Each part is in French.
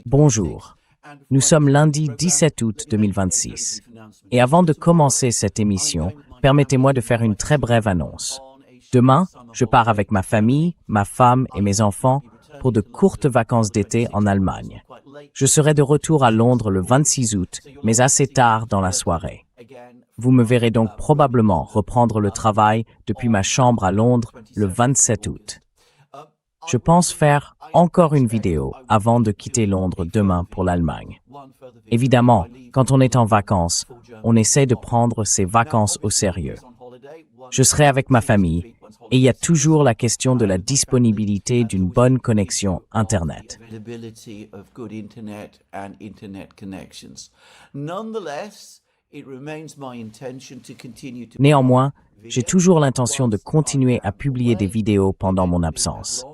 Bonjour, nous sommes lundi 17 août 2026. Et avant de commencer cette émission, permettez-moi de faire une très brève annonce. Demain, je pars avec ma famille, ma femme et mes enfants pour de courtes vacances d'été en Allemagne. Je serai de retour à Londres le 26 août, mais assez tard dans la soirée. Vous me verrez donc probablement reprendre le travail depuis ma chambre à Londres le 27 août. Je pense faire encore une vidéo avant de quitter Londres demain pour l'Allemagne. Évidemment, quand on est en vacances, on essaie de prendre ses vacances au sérieux. Je serai avec ma famille et il y a toujours la question de la disponibilité d'une bonne connexion Internet. Néanmoins, j'ai toujours l'intention de continuer à publier des vidéos pendant mon absence.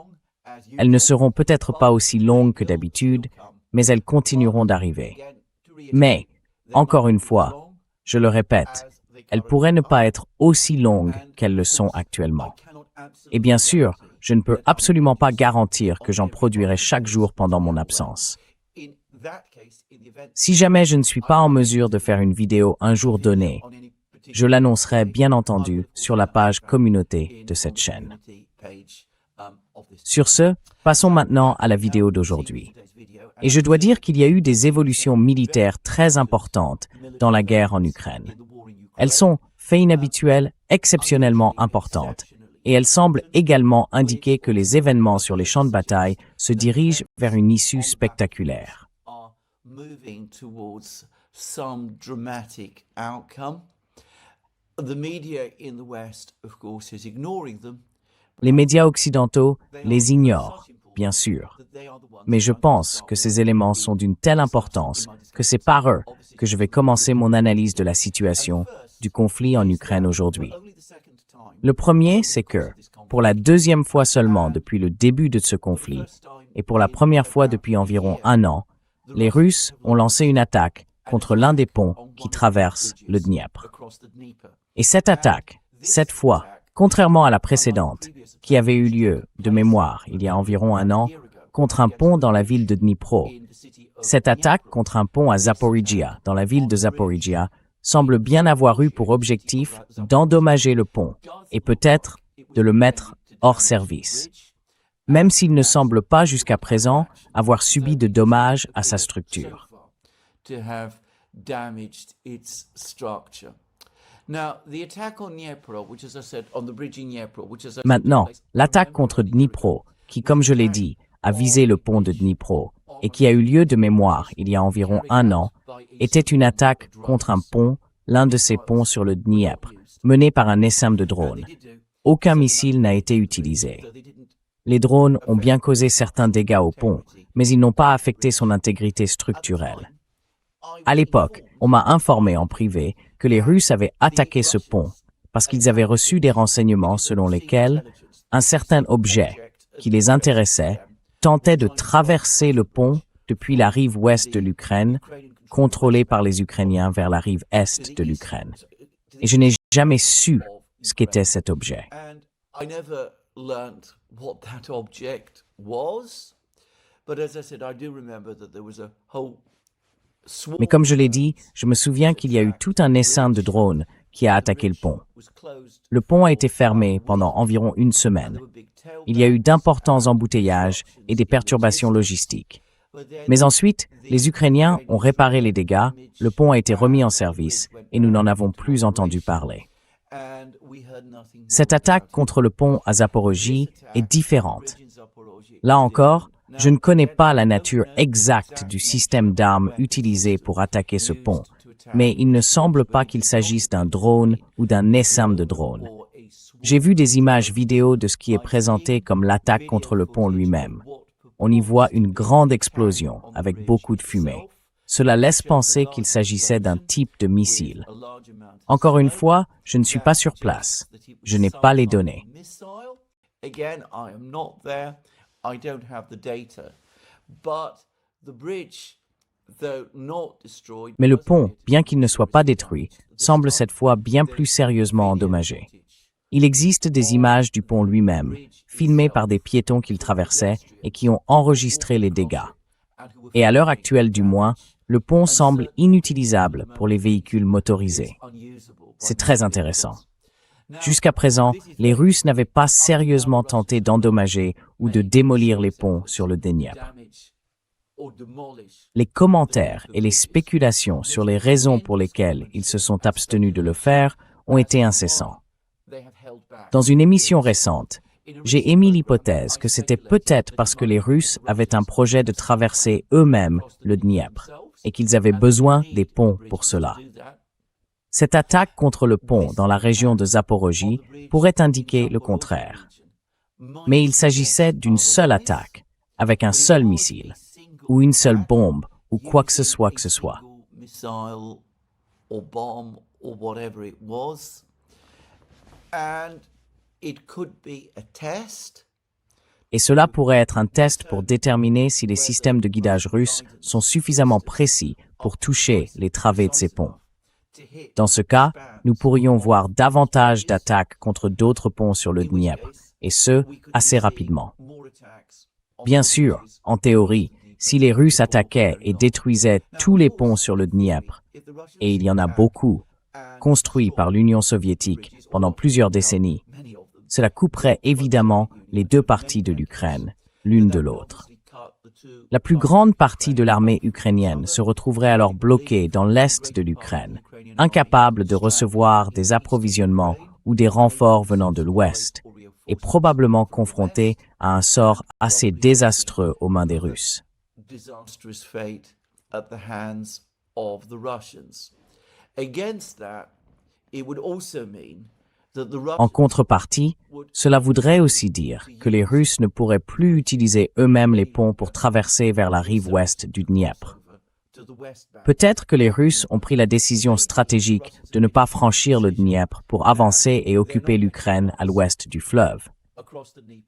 Elles ne seront peut-être pas aussi longues que d'habitude, mais elles continueront d'arriver. Mais, encore une fois, je le répète, elles pourraient ne pas être aussi longues qu'elles le sont actuellement. Et bien sûr, je ne peux absolument pas garantir que j'en produirai chaque jour pendant mon absence. Si jamais je ne suis pas en mesure de faire une vidéo un jour donné, je l'annoncerai bien entendu sur la page communauté de cette chaîne. Sur ce, passons maintenant à la vidéo d'aujourd'hui. Et je dois dire qu'il y a eu des évolutions militaires très importantes dans la guerre en Ukraine. Elles sont, fait inhabituel, exceptionnellement importantes, et elles semblent également indiquer que les événements sur les champs de bataille se dirigent vers une issue spectaculaire. Les médias occidentaux les ignorent, bien sûr. Mais je pense que ces éléments sont d'une telle importance que c'est par eux que je vais commencer mon analyse de la situation du conflit en Ukraine aujourd'hui. Le premier, c'est que, pour la deuxième fois seulement depuis le début de ce conflit, et pour la première fois depuis environ un an, les Russes ont lancé une attaque contre l'un des ponts qui traverse le Dniepr. Et cette attaque, cette fois, contrairement à la précédente, qui avait eu lieu, de mémoire, il y a environ un an, contre un pont dans la ville de Dnipro, cette attaque contre un pont à Zaporizhia, dans la ville de Zaporizhia, semble bien avoir eu pour objectif d'endommager le pont et peut-être de le mettre hors service, même s'il ne semble pas jusqu'à présent avoir subi de dommages à sa structure. Maintenant, l'attaque contre Dnipro, qui, comme je l'ai dit, a visé le pont de Dnipro et qui a eu lieu de mémoire il y a environ un an, était une attaque contre un pont, l'un de ces ponts sur le Dniepr, menée par un essaim de drones. Aucun missile n'a été utilisé. Les drones ont bien causé certains dégâts au pont, mais ils n'ont pas affecté son intégrité structurelle. À l'époque, on m'a informé en privé que les Russes avaient attaqué ce pont parce qu'ils avaient reçu des renseignements selon lesquels un certain objet qui les intéressait tentait de traverser le pont depuis la rive ouest de l'Ukraine, contrôlée par les Ukrainiens vers la rive est de l'Ukraine. Et je n'ai jamais su ce qu'était cet objet. Mais comme je l'ai dit, je me souviens qu'il y a eu tout un essaim de drones qui a attaqué le pont. Le pont a été fermé pendant environ une semaine. Il y a eu d'importants embouteillages et des perturbations logistiques. Mais ensuite, les Ukrainiens ont réparé les dégâts, le pont a été remis en service et nous n'en avons plus entendu parler. Cette attaque contre le pont à Zaporizhzhia est différente. Là encore, je ne connais pas la nature exacte du système d'armes utilisé pour attaquer ce pont, mais il ne semble pas qu'il s'agisse d'un drone ou d'un essaim de drones. J'ai vu des images vidéo de ce qui est présenté comme l'attaque contre le pont lui-même. On y voit une grande explosion avec beaucoup de fumée. Cela laisse penser qu'il s'agissait d'un type de missile. Encore une fois, je ne suis pas sur place. Je n'ai pas les données. Mais le pont, bien qu'il ne soit pas détruit, semble cette fois bien plus sérieusement endommagé. Il existe des images du pont lui-même, filmées par des piétons qu'il traversait et qui ont enregistré les dégâts. Et à l'heure actuelle du moins, le pont semble inutilisable pour les véhicules motorisés. C'est très intéressant. Jusqu'à présent, les Russes n'avaient pas sérieusement tenté d'endommager ou de démolir les ponts sur le Dniepr. Les commentaires et les spéculations sur les raisons pour lesquelles ils se sont abstenus de le faire ont été incessants. Dans une émission récente, j'ai émis l'hypothèse que c'était peut-être parce que les Russes avaient un projet de traverser eux-mêmes le Dniepr et qu'ils avaient besoin des ponts pour cela. Cette attaque contre le pont dans la région de Zaporojie pourrait indiquer le contraire. Mais il s'agissait d'une seule attaque, avec un seul missile, ou une seule bombe, ou quoi que ce soit que ce soit. Et cela pourrait être un test pour déterminer si les systèmes de guidage russes sont suffisamment précis pour toucher les travées de ces ponts. Dans ce cas, nous pourrions voir davantage d'attaques contre d'autres ponts sur le Dniepr, et ce, assez rapidement. Bien sûr, en théorie, si les Russes attaquaient et détruisaient tous les ponts sur le Dniepr, et il y en a beaucoup, construits par l'Union soviétique pendant plusieurs décennies, cela couperait évidemment les deux parties de l'Ukraine, l'une de l'autre. La plus grande partie de l'armée ukrainienne se retrouverait alors bloquée dans l'est de l'Ukraine, incapable de recevoir des approvisionnements ou des renforts venant de l'ouest, et probablement confrontée à un sort assez désastreux aux mains des Russes. En contrepartie, cela voudrait aussi dire que les Russes ne pourraient plus utiliser eux-mêmes les ponts pour traverser vers la rive ouest du Dniepr. Peut-être que les Russes ont pris la décision stratégique de ne pas franchir le Dniepr pour avancer et occuper l'Ukraine à l'ouest du fleuve.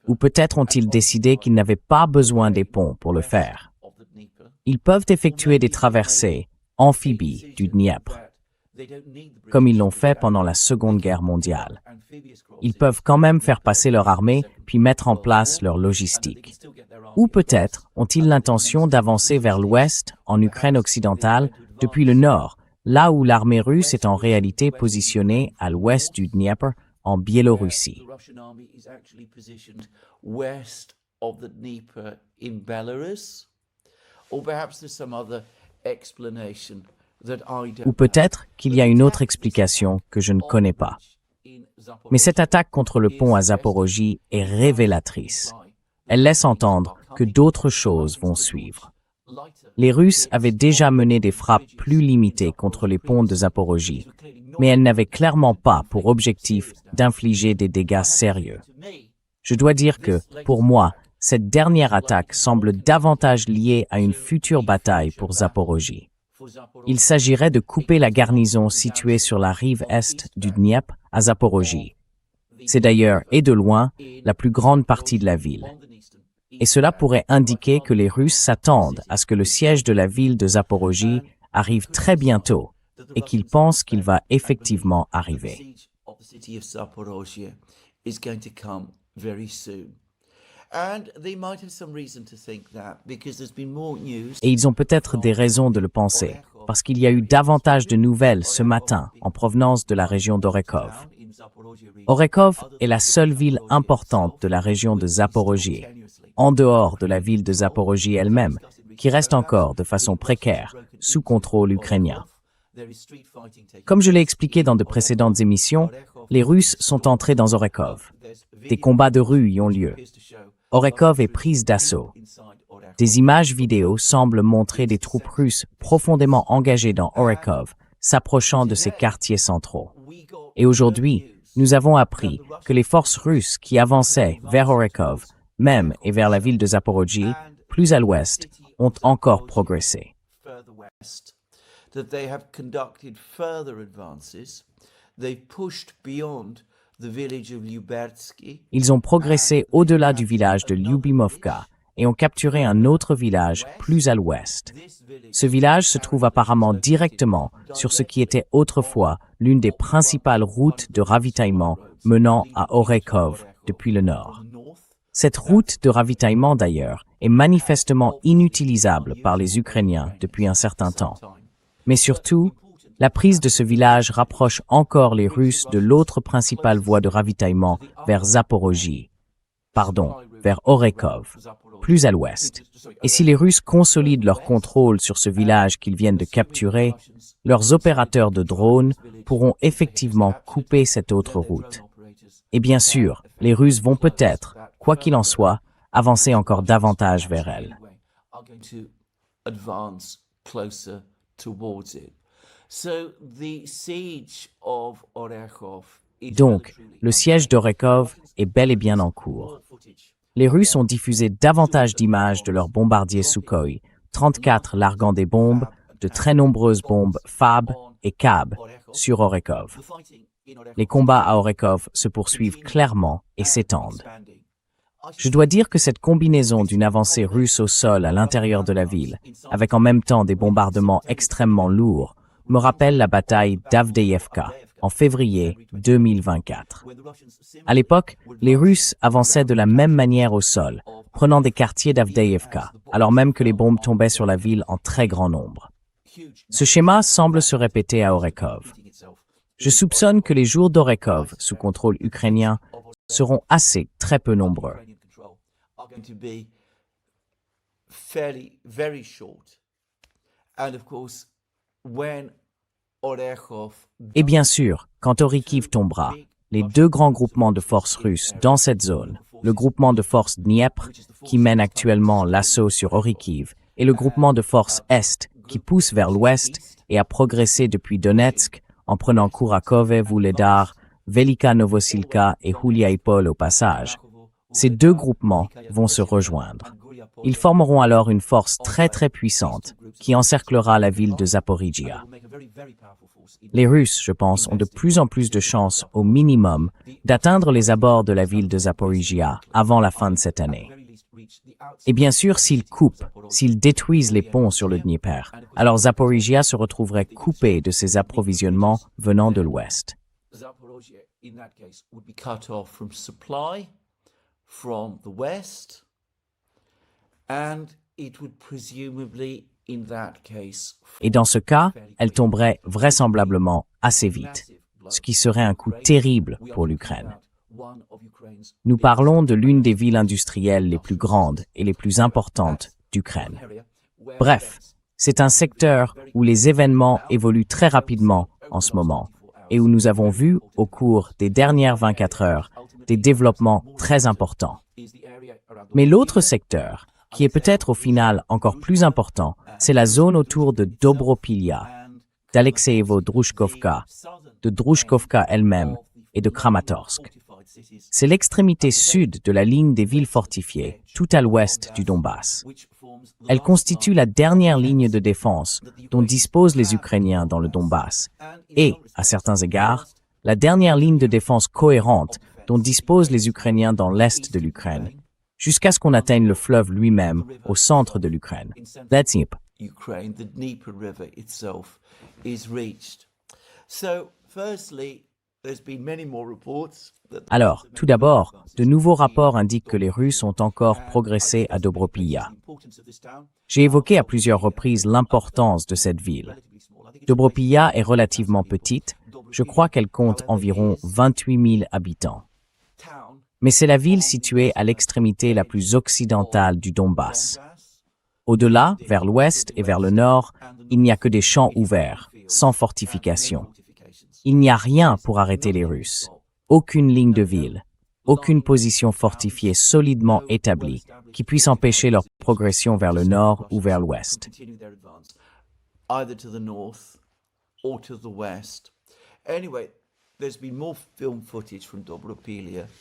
Ou peut-être ont-ils décidé qu'ils n'avaient pas besoin des ponts pour le faire. Ils peuvent effectuer des traversées amphibies du Dniepr, comme ils l'ont fait pendant la Seconde Guerre mondiale. Ils peuvent quand même faire passer leur armée puis mettre en place leur logistique. Ou peut-être ont-ils l'intention d'avancer vers l'ouest, en Ukraine occidentale, depuis le nord, là où l'armée russe est en réalité positionnée à l'ouest du Dniepr, en Biélorussie. Ou peut-être qu'il y a une autre explication que je ne connais pas. Mais cette attaque contre le pont à Zaporojie est révélatrice. Elle laisse entendre que d'autres choses vont suivre. Les Russes avaient déjà mené des frappes plus limitées contre les ponts de Zaporojie, mais elles n'avaient clairement pas pour objectif d'infliger des dégâts sérieux. Je dois dire que, pour moi, cette dernière attaque semble davantage liée à une future bataille pour Zaporojie. Il s'agirait de couper la garnison située sur la rive est du Dniepr à Zaporojie. C'est d'ailleurs, et de loin, la plus grande partie de la ville. Et cela pourrait indiquer que les Russes s'attendent à ce que le siège de la ville de Zaporojie arrive très bientôt et qu'ils pensent qu'il va effectivement arriver. Et ils ont peut-être des raisons de le penser, parce qu'il y a eu davantage de nouvelles ce matin en provenance de la région d'Orekov. Orekov est la seule ville importante de la région de Zaporojie, en dehors de la ville de Zaporojie elle-même, qui reste encore de façon précaire, sous contrôle ukrainien. Comme je l'ai expliqué dans de précédentes émissions, les Russes sont entrés dans Orekov. Des combats de rue y ont lieu. Orekov est prise d'assaut. Des images vidéo semblent montrer des troupes russes profondément engagées dans Orekov, s'approchant de ses quartiers centraux. Et aujourd'hui, nous avons appris que les forces russes qui avançaient vers Orekov, même et vers la ville de Zaporojie, plus à l'ouest, ont encore progressé. Ils ont progressé au-delà du village de Lyubimovka et ont capturé un autre village plus à l'ouest. Ce village se trouve apparemment directement sur ce qui était autrefois l'une des principales routes de ravitaillement menant à Orekov depuis le nord. Cette route de ravitaillement d'ailleurs est manifestement inutilisable par les Ukrainiens depuis un certain temps. Mais surtout, la prise de ce village rapproche encore les Russes de l'autre principale voie de ravitaillement vers vers Orekov, plus à l'ouest. Et si les Russes consolident leur contrôle sur ce village qu'ils viennent de capturer, leurs opérateurs de drones pourront effectivement couper cette autre route. Et bien sûr, les Russes vont peut-être, quoi qu'il en soit, avancer encore davantage vers elle. Donc, le siège d'Orekov est bel et bien en cours. Les Russes ont diffusé davantage d'images de leurs bombardiers Sukhoi, 34 larguant des bombes, de très nombreuses bombes FAB et CAB sur Orekov. Les combats à Orekov se poursuivent clairement et s'étendent. Je dois dire que cette combinaison d'une avancée russe au sol à l'intérieur de la ville, avec en même temps des bombardements extrêmement lourds, me rappelle la bataille d'Avdeïevka en février 2024. À l'époque, les Russes avançaient de la même manière au sol, prenant des quartiers d'Avdeïevka, alors même que les bombes tombaient sur la ville en très grand nombre. Ce schéma semble se répéter à Orekov. Je soupçonne que les jours d'Orekov, sous contrôle ukrainien, seront très peu nombreux. Et bien sûr, quand Orikhiv tombera, les deux grands groupements de forces russes dans cette zone, le groupement de forces Dniepr, qui mène actuellement l'assaut sur Orikhiv, et le groupement de forces Est, qui pousse vers l'ouest et a progressé depuis Donetsk, en prenant Kourakove, Vuhledar, Velika Novosilka et Huliaipol au passage. Ces deux groupements vont se rejoindre. Ils formeront alors une force très puissante qui encerclera la ville de Zaporijia. Les Russes, je pense, ont de plus en plus de chances, au minimum, d'atteindre les abords de la ville de Zaporijia avant la fin de cette année. Et bien sûr, s'ils détruisent les ponts sur le Dnieper, alors Zaporijia se retrouverait coupée de ses approvisionnements venant de l'ouest. Et dans ce cas, elle tomberait vraisemblablement assez vite, ce qui serait un coup terrible pour l'Ukraine. Nous parlons de l'une des villes industrielles les plus grandes et les plus importantes d'Ukraine. Bref, c'est un secteur où les événements évoluent très rapidement en ce moment et où nous avons vu, au cours des dernières 24 heures, des développements très importants. Mais l'autre secteur, qui est peut-être au final encore plus important, c'est la zone autour de Dobropilia, d'Alexeyevo-Drushkovka, de Drushkovka elle-même et de Kramatorsk. C'est l'extrémité sud de la ligne des villes fortifiées, tout à l'ouest du Donbass. Elle constitue la dernière ligne de défense dont disposent les Ukrainiens dans le Donbass et, à certains égards, la dernière ligne de défense cohérente dont disposent les Ukrainiens dans l'est de l'Ukraine, jusqu'à ce qu'on atteigne le fleuve lui-même au centre de l'Ukraine. Let's see. Alors, tout d'abord, de nouveaux rapports indiquent que les Russes ont encore progressé à Dobropilia. J'ai évoqué à plusieurs reprises l'importance de cette ville. Dobropilia est relativement petite, je crois qu'elle compte environ 28 000 habitants. Mais c'est la ville située à l'extrémité la plus occidentale du Donbass. Au-delà, vers l'ouest et vers le nord, il n'y a que des champs ouverts, sans fortification. Il n'y a rien pour arrêter les Russes. Aucune ligne de ville, aucune position fortifiée solidement établie qui puisse empêcher leur progression vers le nord ou vers l'ouest.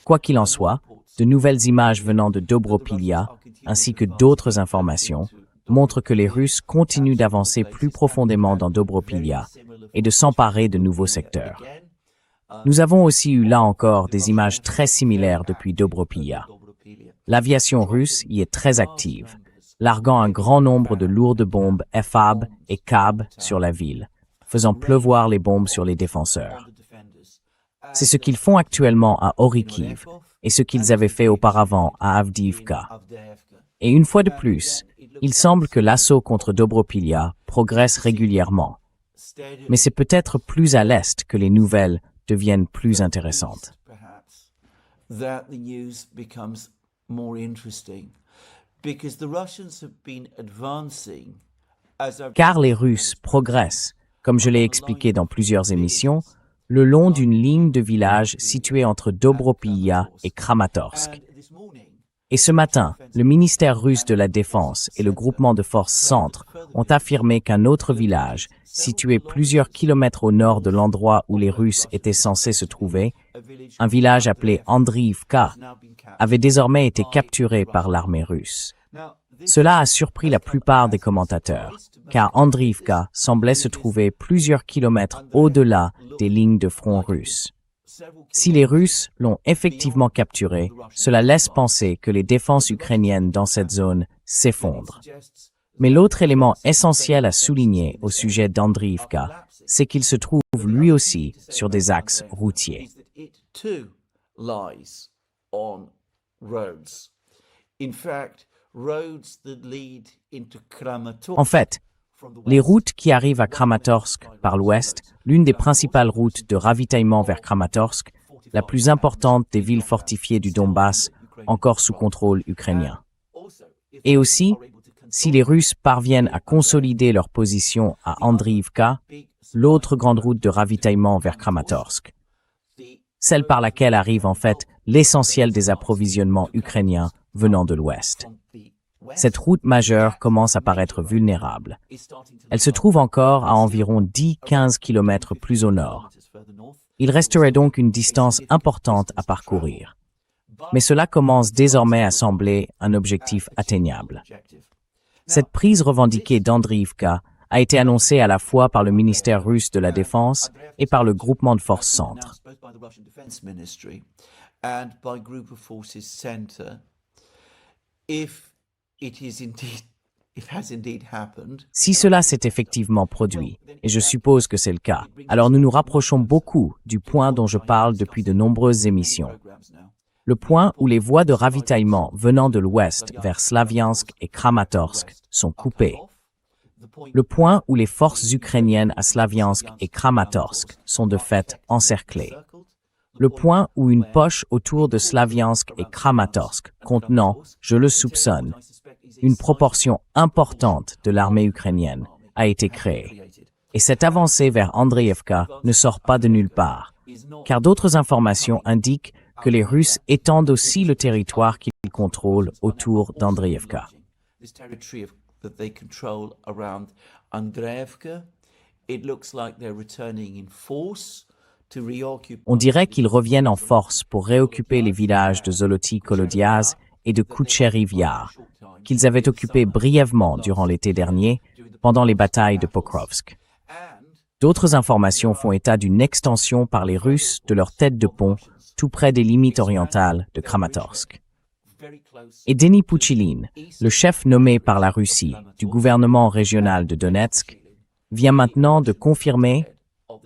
Quoi qu'il en soit, de nouvelles images venant de Dobropilia, ainsi que d'autres informations, montrent que les Russes continuent d'avancer plus profondément dans Dobropilia et de s'emparer de nouveaux secteurs. Nous avons aussi eu là encore des images très similaires depuis Dobropilia. L'aviation russe y est très active, larguant un grand nombre de lourdes bombes FAB et CAB sur la ville, faisant pleuvoir les bombes sur les défenseurs. C'est ce qu'ils font actuellement à Orikhiv et ce qu'ils avaient fait auparavant à Avdiivka. Et une fois de plus, il semble que l'assaut contre Dobropilya progresse régulièrement. Mais c'est peut-être plus à l'est que les nouvelles deviennent plus intéressantes. Car les Russes progressent, comme je l'ai expliqué dans plusieurs émissions, le long d'une ligne de villages située entre Dobropilya et Kramatorsk. Et ce matin, le ministère russe de la Défense et le groupement de forces Centre ont affirmé qu'un autre village, situé plusieurs kilomètres au nord de l'endroit où les Russes étaient censés se trouver, un village appelé Andriivka, avait désormais été capturé par l'armée russe. Cela a surpris la plupart des commentateurs, car Andriivka semblait se trouver plusieurs kilomètres au-delà des lignes de front russes. Si les Russes l'ont effectivement capturé, cela laisse penser que les défenses ukrainiennes dans cette zone s'effondrent. Mais l'autre élément essentiel à souligner au sujet d'Andriivka, c'est qu'il se trouve lui aussi sur des axes routiers. En fait, les routes qui arrivent à Kramatorsk par l'ouest, l'une des principales routes de ravitaillement vers Kramatorsk, la plus importante des villes fortifiées du Donbass, encore sous contrôle ukrainien. Et aussi, si les Russes parviennent à consolider leur position à Andriivka, l'autre grande route de ravitaillement vers Kramatorsk, celle par laquelle arrive en fait l'essentiel des approvisionnements ukrainiens venant de l'ouest. Cette route majeure commence à paraître vulnérable. Elle se trouve encore à environ 10-15 km plus au nord. Il resterait donc une distance importante à parcourir. Mais cela commence désormais à sembler un objectif atteignable. Cette prise revendiquée d'Andriivka a été annoncée à la fois par le ministère russe de la Défense et par le groupement de forces Centre. Si cela s'est effectivement produit, et je suppose que c'est le cas, alors nous nous rapprochons beaucoup du point dont je parle depuis de nombreuses émissions. Le point où les voies de ravitaillement venant de l'ouest vers Slaviansk et Kramatorsk sont coupées. Le point où les forces ukrainiennes à Slaviansk et Kramatorsk sont de fait encerclées. Le point où une poche autour de Slaviansk et Kramatorsk contenant, je le soupçonne, une proportion importante de l'armée ukrainienne a été créée. Et cette avancée vers Andriivka ne sort pas de nulle part, car d'autres informations indiquent que les Russes étendent aussi le territoire qu'ils contrôlent autour d'Andriivka. On dirait qu'ils reviennent en force pour réoccuper les villages de Zoloty Kolodiaz et de Kucheriv Yar, qu'ils avaient occupés brièvement durant l'été dernier, pendant les batailles de Pokrovsk. D'autres informations font état d'une extension par les Russes de leur tête de pont tout près des limites orientales de Kramatorsk. Et Denis Pouchilin, le chef nommé par la Russie du gouvernement régional de Donetsk, vient maintenant de confirmer,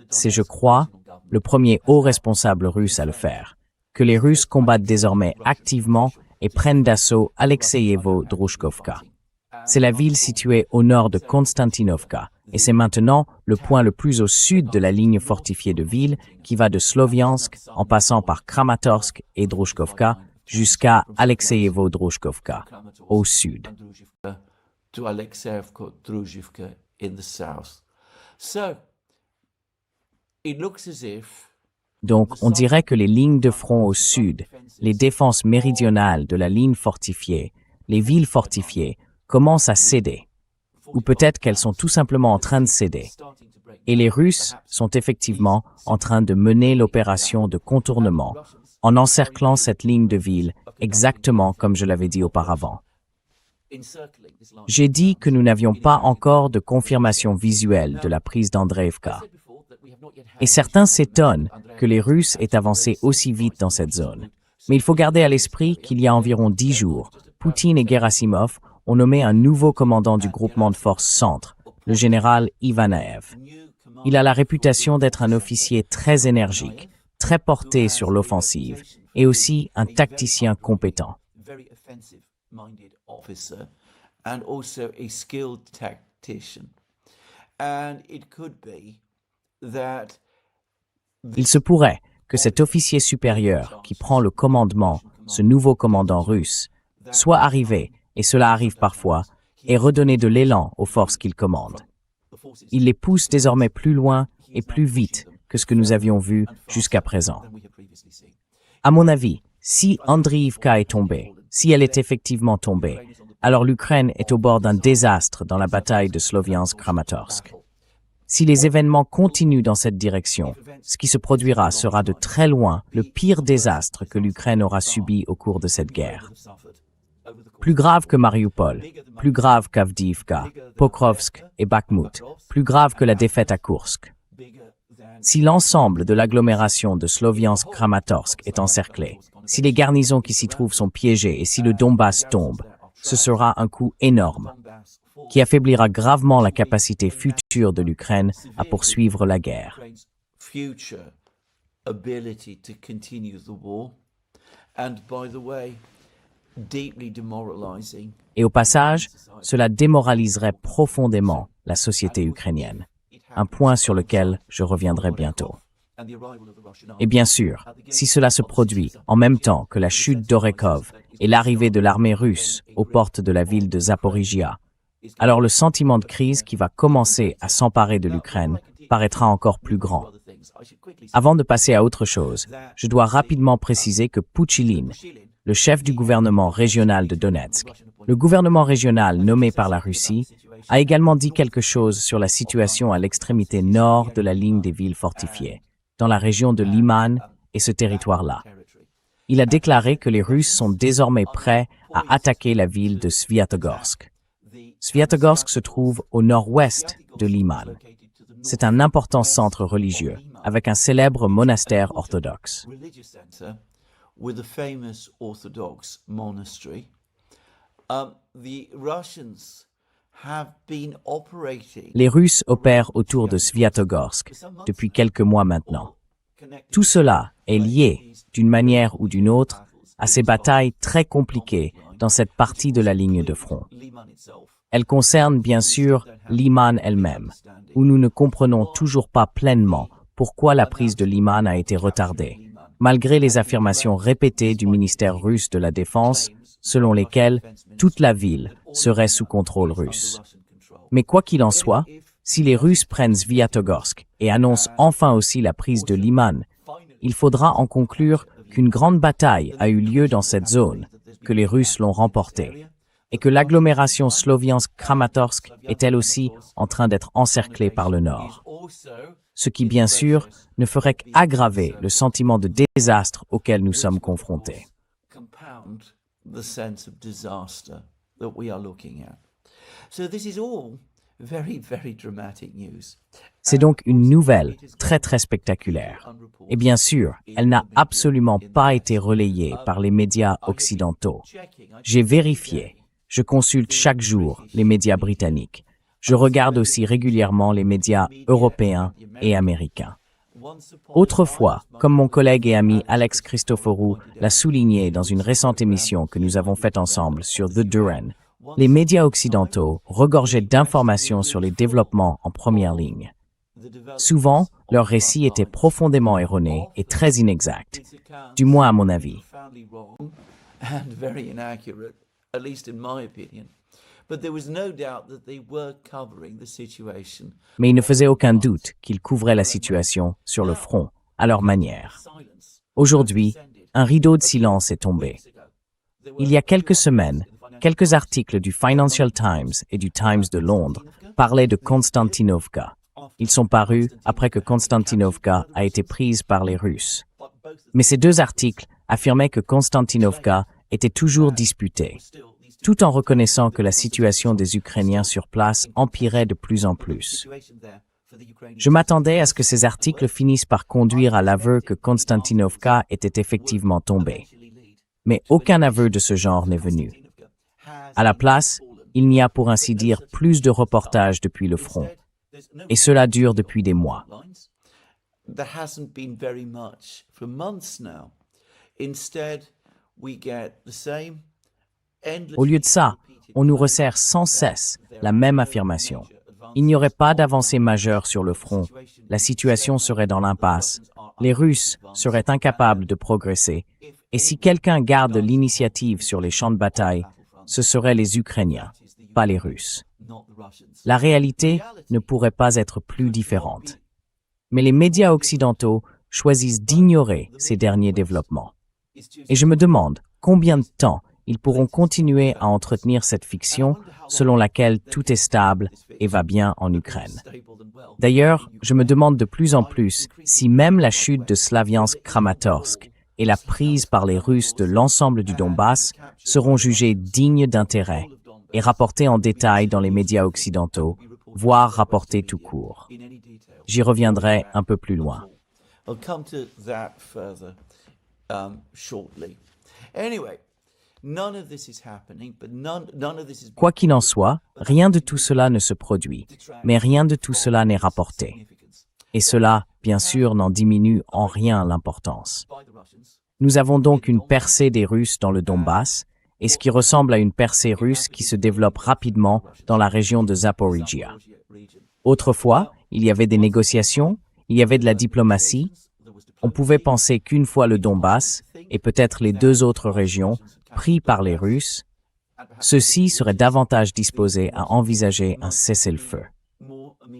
c'est je crois, le premier haut responsable russe à le faire, que les Russes combattent désormais activement et prennent d'assaut Alexeyevo-Drushkovka. C'est la ville située au nord de Konstantinovka, et c'est maintenant le point le plus au sud de la ligne fortifiée de ville qui va de Sloviansk en passant par Kramatorsk et Drushkovka jusqu'à Alexeyevo-Drushkovka, au sud. Donc, on dirait que les lignes de front au sud, les défenses méridionales de la ligne fortifiée, les villes fortifiées, commencent à céder. Ou peut-être qu'elles sont tout simplement en train de céder. Et les Russes sont effectivement en train de mener l'opération de contournement, en encerclant cette ligne de ville exactement comme je l'avais dit auparavant. J'ai dit que nous n'avions pas encore de confirmation visuelle de la prise d'Andriivka. Et certains s'étonnent que les Russes aient avancé aussi vite dans cette zone. Mais il faut garder à l'esprit qu'il y a environ 10 jours, Poutine et Gerasimov ont nommé un nouveau commandant du groupement de forces centre, le général Ivanaev. Il a la réputation d'être un officier très énergique, très porté sur l'offensive, et aussi un tacticien compétent. Il se pourrait que cet officier supérieur qui prend le commandement, ce nouveau commandant russe, soit arrivé, et cela arrive parfois, et redonné de l'élan aux forces qu'il commande. Il les pousse désormais plus loin et plus vite que ce que nous avions vu jusqu'à présent. À mon avis, si Andriivka est tombée, si elle est effectivement tombée, alors l'Ukraine est au bord d'un désastre dans la bataille de Sloviansk-Kramatorsk. Si les événements continuent dans cette direction, ce qui se produira sera de très loin le pire désastre que l'Ukraine aura subi au cours de cette guerre. Plus grave que Mariupol, plus grave qu'Avdiivka, Pokrovsk et Bakhmut, plus grave que la défaite à Kursk. Si l'ensemble de l'agglomération de Sloviansk-Kramatorsk est encerclé, si les garnisons qui s'y trouvent sont piégées et si le Donbass tombe, ce sera un coup énorme, qui affaiblira gravement la capacité future de l'Ukraine à poursuivre la guerre. Et au passage, cela démoraliserait profondément la société ukrainienne, un point sur lequel je reviendrai bientôt. Et bien sûr, si cela se produit en même temps que la chute d'Orekov et l'arrivée de l'armée russe aux portes de la ville de Zaporizhia, alors le sentiment de crise qui va commencer à s'emparer de l'Ukraine paraîtra encore plus grand. Avant de passer à autre chose, je dois rapidement préciser que Pouchilin, le chef du gouvernement régional de Donetsk, le gouvernement régional nommé par la Russie, a également dit quelque chose sur la situation à l'extrémité nord de la ligne des villes fortifiées, dans la région de Liman et ce territoire-là. Il a déclaré que les Russes sont désormais prêts à attaquer la ville de Sviatogorsk. Sviatogorsk se trouve au nord-ouest de Liman. C'est un important centre religieux, avec un célèbre monastère orthodoxe. Les Russes opèrent autour de Sviatogorsk depuis quelques mois maintenant. Tout cela est lié, d'une manière ou d'une autre, à ces batailles très compliquées dans cette partie de la ligne de front. Elles concernent bien sûr Liman elle-même, où nous ne comprenons toujours pas pleinement pourquoi la prise de Liman a été retardée, malgré les affirmations répétées du ministère russe de la Défense, selon lesquelles toute la ville serait sous contrôle russe. Mais quoi qu'il en soit, si les Russes prennent Sviatogorsk et annoncent enfin aussi la prise de Liman, il faudra en conclure qu'une grande bataille a eu lieu dans cette zone, que les Russes l'ont remportée, et que l'agglomération Sloviansk-Kramatorsk est elle aussi en train d'être encerclée par le nord. Ce qui, bien sûr, ne ferait qu'aggraver le sentiment de désastre auquel nous sommes confrontés. C'est donc une nouvelle très spectaculaire. Et bien sûr, elle n'a absolument pas été relayée par les médias occidentaux. J'ai vérifié. Je consulte chaque jour les médias britanniques. Je regarde aussi régulièrement les médias européens et américains. Autrefois, comme mon collègue et ami Alex Christoforou l'a souligné dans une récente émission que nous avons faite ensemble sur The Duran, les médias occidentaux regorgeaient d'informations sur les développements en première ligne. Souvent, leurs récits étaient profondément erronés et très inexacts, du moins à mon avis. Mais il ne faisait aucun doute qu'ils couvraient la situation sur le front, à leur manière. Aujourd'hui, un rideau de silence est tombé. Il y a quelques semaines, quelques articles du Financial Times et du Times de Londres parlaient de Konstantinovka. Ils sont parus après que Konstantinovka a été prise par les Russes. Mais ces deux articles affirmaient que Konstantinovka était toujours disputée, tout en reconnaissant que la situation des Ukrainiens sur place empirait de plus en plus. Je m'attendais à ce que ces articles finissent par conduire à l'aveu que Konstantinovka était effectivement tombée. Mais aucun aveu de ce genre n'est venu. À la place, il n'y a pour ainsi dire plus de reportages depuis le front. Et cela dure depuis des mois. There hasn't been very much for months now. Instead, we get the same Au lieu de ça, on nous resserre sans cesse la même affirmation. Il n'y aurait pas d'avancée majeure sur le front. La situation serait dans l'impasse. Les Russes seraient incapables de progresser. Et si quelqu'un garde l'initiative sur les champs de bataille, ce seraient les Ukrainiens, pas les Russes. La réalité ne pourrait pas être plus différente. Mais les médias occidentaux choisissent d'ignorer ces derniers développements. Et je me demande combien de temps ils pourront continuer à entretenir cette fiction selon laquelle tout est stable et va bien en Ukraine. D'ailleurs, je me demande de plus en plus si même la chute de Slaviansk-Kramatorsk et la prise par les Russes de l'ensemble du Donbass seront jugées dignes d'intérêt et rapportées en détail dans les médias occidentaux, voire rapportées tout court. J'y reviendrai un peu plus loin. I'll come to that further shortly. Anyway, none of this is happening, but none of this is. Quoi qu'il en soit, rien de tout cela ne se produit, mais rien de tout cela n'est rapporté. Et cela, bien sûr, n'en diminue en rien l'importance. Nous avons donc une percée des Russes dans le Donbass, et ce qui ressemble à une percée russe qui se développe rapidement dans la région de Zaporizhia. Autrefois, il y avait des négociations, il y avait de la diplomatie. On pouvait penser qu'une fois le Donbass, et peut-être les deux autres régions, pris par les Russes, ceux-ci seraient davantage disposés à envisager un cessez-le-feu.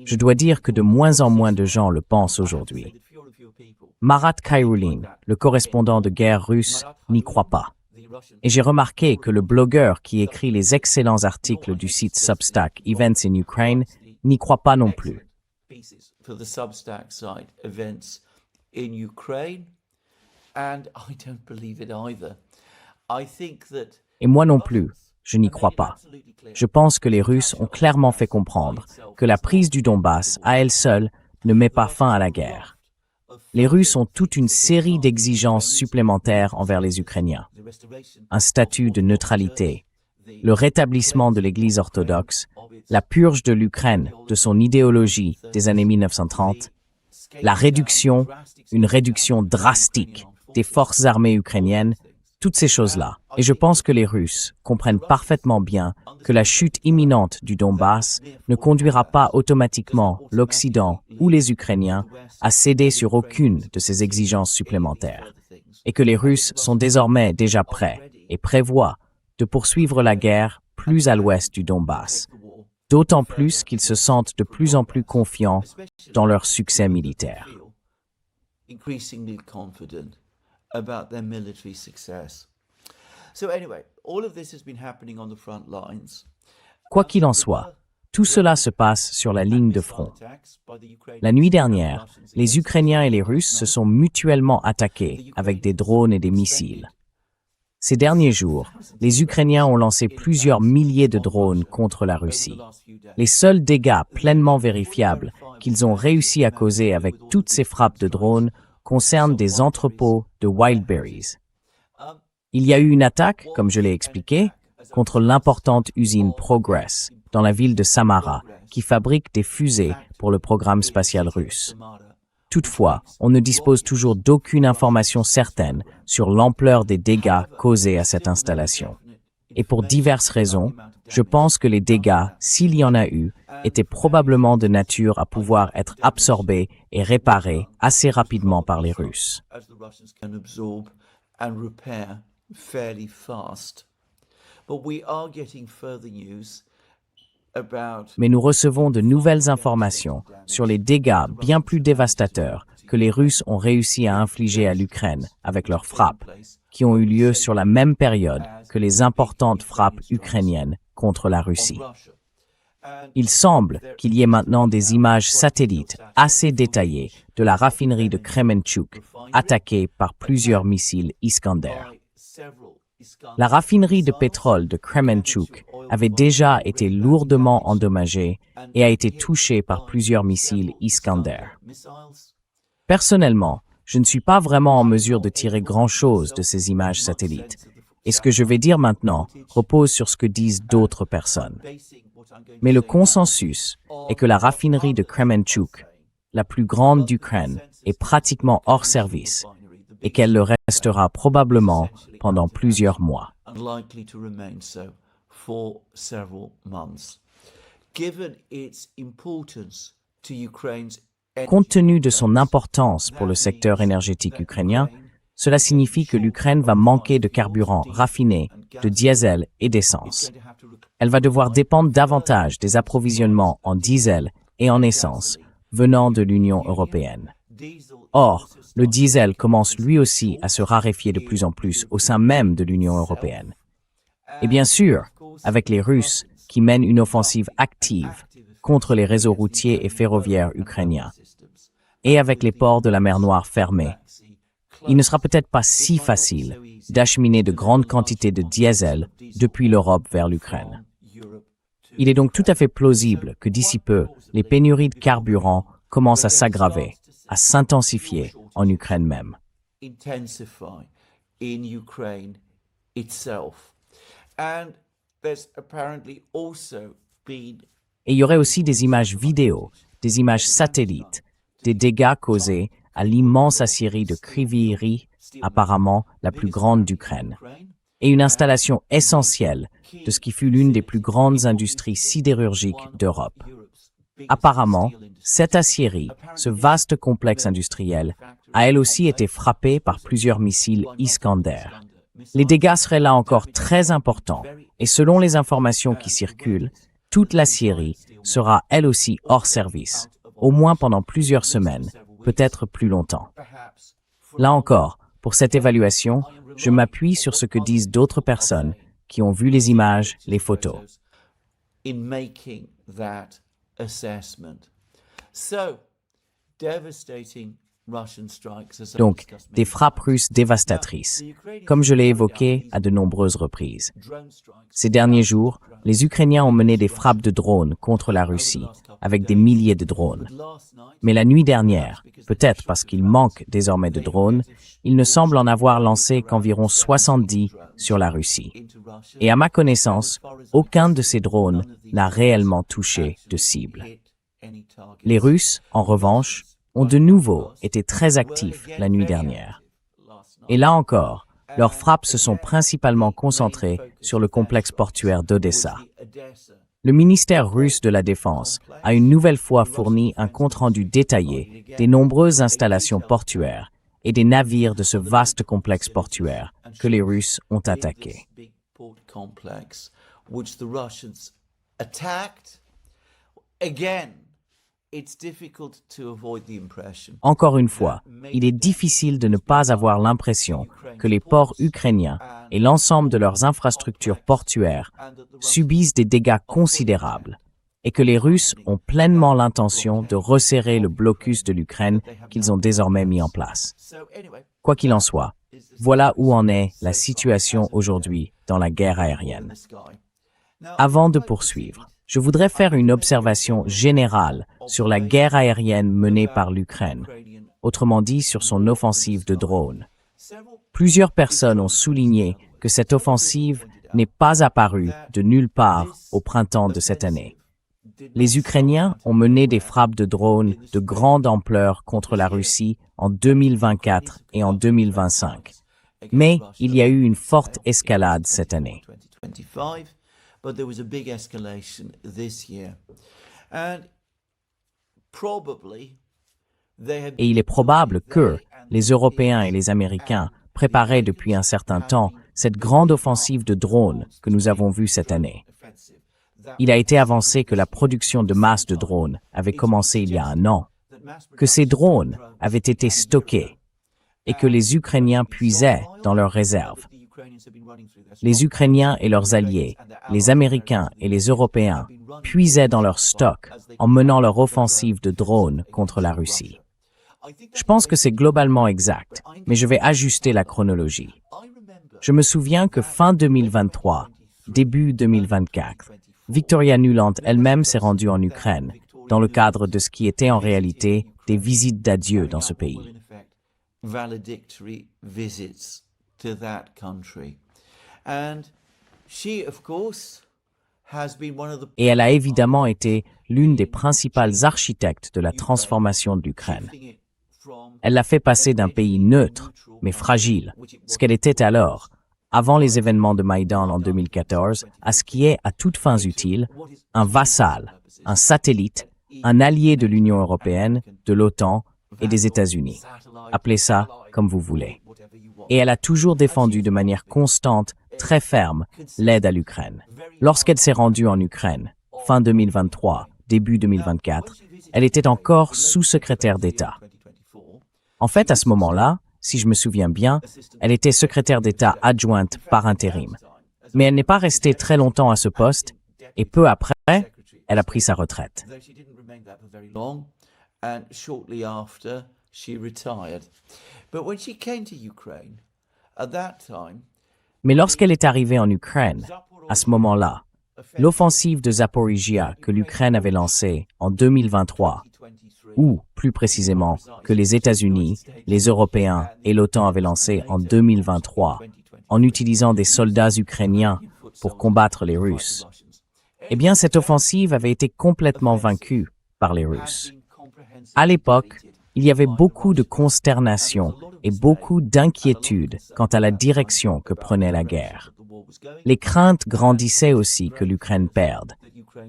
Je dois dire que de moins en moins de gens le pensent aujourd'hui. Marat Khairulin, le correspondant de guerre russe, n'y croit pas. Et j'ai remarqué que le blogueur qui écrit les excellents articles du site Substack Events in Ukraine n'y croit pas non plus. For the Substack site events in Ukraine, and I don't believe it either. I think that Et moi non plus, je n'y crois pas. Je pense que les Russes ont clairement fait comprendre que la prise du Donbass, à elle seule, ne met pas fin à la guerre. Les Russes ont toute une série d'exigences supplémentaires envers les Ukrainiens. Un statut de neutralité, le rétablissement de l'Église orthodoxe, la purge de l'Ukraine de son idéologie des années 1930, la réduction, une réduction drastique des forces armées ukrainiennes, toutes ces choses-là. Et je pense que les Russes comprennent parfaitement bien que la chute imminente du Donbass ne conduira pas automatiquement l'Occident ou les Ukrainiens à céder sur aucune de ces exigences supplémentaires. Et que les Russes sont désormais déjà prêts et prévoient de poursuivre la guerre plus à l'ouest du Donbass, d'autant plus qu'ils se sentent de plus en plus confiants dans leur succès militaire. Increasingly confident about their military success. So anyway, all of this has been happening on the front lines. Quoi qu'il en soit, tout cela se passe sur la ligne de front. La nuit dernière, les Ukrainiens et les Russes se sont mutuellement attaqués avec des drones et des missiles. Ces derniers jours, les Ukrainiens ont lancé plusieurs milliers de drones contre la Russie. Les seuls dégâts pleinement vérifiables qu'ils ont réussi à causer avec toutes ces frappes de drones concernent des entrepôts de Wildberries. Il y a eu une attaque, comme je l'ai expliqué, contre l'importante usine Progress dans la ville de Samara, qui fabrique des fusées pour le programme spatial russe. Toutefois, on ne dispose toujours d'aucune information certaine sur l'ampleur des dégâts causés à cette installation. Et pour diverses raisons, je pense que les dégâts, s'il y en a eu, étaient probablement de nature à pouvoir être absorbés et réparés assez rapidement par les Russes. Mais nous recevons de nouvelles informations sur les dégâts bien plus dévastateurs que les Russes ont réussi à infliger à l'Ukraine avec leurs frappes, qui ont eu lieu sur la même période que les importantes frappes ukrainiennes contre la Russie. Il semble qu'il y ait maintenant des images satellites assez détaillées de la raffinerie de Kremenchuk, attaquée par plusieurs missiles Iskander. La raffinerie de pétrole de Kremenchuk avait déjà été lourdement endommagée et a été touchée par plusieurs missiles Iskander. Personnellement, Je ne suis pas vraiment en mesure de tirer grand-chose de ces images satellites. Et ce que je vais dire maintenant repose sur ce que disent d'autres personnes. Mais le consensus est que la raffinerie de Kremenchuk, la plus grande d'Ukraine, est pratiquement hors service et qu'elle le restera probablement pendant plusieurs mois. Compte tenu de son importance pour le secteur énergétique ukrainien, cela signifie que l'Ukraine va manquer de carburant raffiné, de diesel et d'essence. Elle va devoir dépendre davantage des approvisionnements en diesel et en essence venant de l'Union européenne. Or, le diesel commence lui aussi à se raréfier de plus en plus au sein même de l'Union européenne. Et bien sûr, avec les Russes qui mènent une offensive active contre les réseaux routiers et ferroviaires ukrainiens, et avec les ports de la mer Noire fermés, il ne sera peut-être pas si facile d'acheminer de grandes quantités de diesel depuis l'Europe vers l'Ukraine. Il est donc tout à fait plausible que d'ici peu, les pénuries de carburant commencent à s'aggraver, à s'intensifier en Ukraine même. Et il y aurait aussi des images vidéo, des images satellites, des dégâts causés à l'immense aciérie de Kryvyi Rih, apparemment la plus grande d'Ukraine, et une installation essentielle de ce qui fut l'une des plus grandes industries sidérurgiques d'Europe. Apparemment, cette aciérie, ce vaste complexe industriel, a elle aussi été frappée par plusieurs missiles Iskander. Les dégâts seraient là encore très importants, et selon les informations qui circulent, toute l'aciérie sera elle aussi hors service, au moins pendant plusieurs semaines, peut-être plus longtemps. Là encore, pour cette évaluation, je m'appuie sur ce que disent d'autres personnes qui ont vu les images, les photos. Donc, des frappes russes dévastatrices, comme je l'ai évoqué à de nombreuses reprises. Ces derniers jours, les Ukrainiens ont mené des frappes de drones contre la Russie, avec des milliers de drones. Mais la nuit dernière, peut-être parce qu'il manque désormais de drones, il ne semble en avoir lancé qu'environ 70 sur la Russie. Et à ma connaissance, aucun de ces drones n'a réellement touché de cible. Les Russes, en revanche, ont de nouveau été très actifs la nuit dernière. Et là encore, leurs frappes se sont principalement concentrées sur le complexe portuaire d'Odessa. Le ministère russe de la Défense a une nouvelle fois fourni un compte-rendu détaillé des nombreuses installations portuaires et des navires de ce vaste complexe portuaire que les Russes ont attaqué. Encore une fois, il est difficile de ne pas avoir l'impression que les ports ukrainiens et l'ensemble de leurs infrastructures portuaires subissent des dégâts considérables et que les Russes ont pleinement l'intention de resserrer le blocus de l'Ukraine qu'ils ont désormais mis en place. Quoi qu'il en soit, voilà où en est la situation aujourd'hui dans la guerre aérienne. Avant de poursuivre, je voudrais faire une observation générale sur la guerre aérienne menée par l'Ukraine, autrement dit sur son offensive de drones. Plusieurs personnes ont souligné que cette offensive n'est pas apparue de nulle part au printemps de cette année. Les Ukrainiens ont mené des frappes de drones de grande ampleur contre la Russie en 2024 et en 2025. Mais il y a eu une forte escalade cette année. But there was a big escalation this year. Et il est probable que les Européens et les Américains préparaient depuis un certain temps cette grande offensive de drones que nous avons vue cette année. Il a été avancé que la production de masse de drones avait commencé il y a un an, que ces drones avaient été stockés et que les Ukrainiens puisaient dans leurs réserves. Les Ukrainiens et leurs alliés, les Américains et les Européens, puisaient dans leurs stocks en menant leur offensive de drones contre la Russie. Je pense que c'est globalement exact, mais je vais ajuster la chronologie. Je me souviens que fin 2023, début 2024, Victoria Nuland elle-même s'est rendue en Ukraine, dans le cadre de ce qui était en réalité des visites d'adieu dans ce pays. valedictory visits to that country. And she, of course, has been one of the... Et elle a évidemment été l'une des principales architectes de la transformation de l'Ukraine. Elle l'a fait passer d'un pays neutre, mais fragile, ce qu'elle était alors, avant les événements de Maïdan en 2014, à ce qui est, à toutes fins utiles, un vassal, un satellite, un allié de l'Union européenne, de l'OTAN et des États-Unis. Appelez ça comme vous voulez. Et elle a toujours défendu de manière constante, très ferme, l'aide à l'Ukraine. Lorsqu'elle s'est rendue en Ukraine, fin 2023, début 2024, elle était encore sous-secrétaire d'État. En fait, à ce moment-là, si je me souviens bien, elle était secrétaire d'État adjointe par intérim. Mais elle n'est pas restée très longtemps à ce poste, et peu après, elle a pris sa retraite. Mais lorsqu'elle est arrivée en Ukraine, à ce moment-là, l'offensive de Zaporizhia que l'Ukraine avait lancée en 2023, ou plus précisément que les États-Unis, les Européens et l'OTAN avaient lancée en 2023, en utilisant des soldats ukrainiens pour combattre les Russes, eh bien cette offensive avait été complètement vaincue par les Russes. À l'époque, il y avait beaucoup de consternation et beaucoup d'inquiétude quant à la direction que prenait la guerre. Les craintes grandissaient aussi que l'Ukraine perde.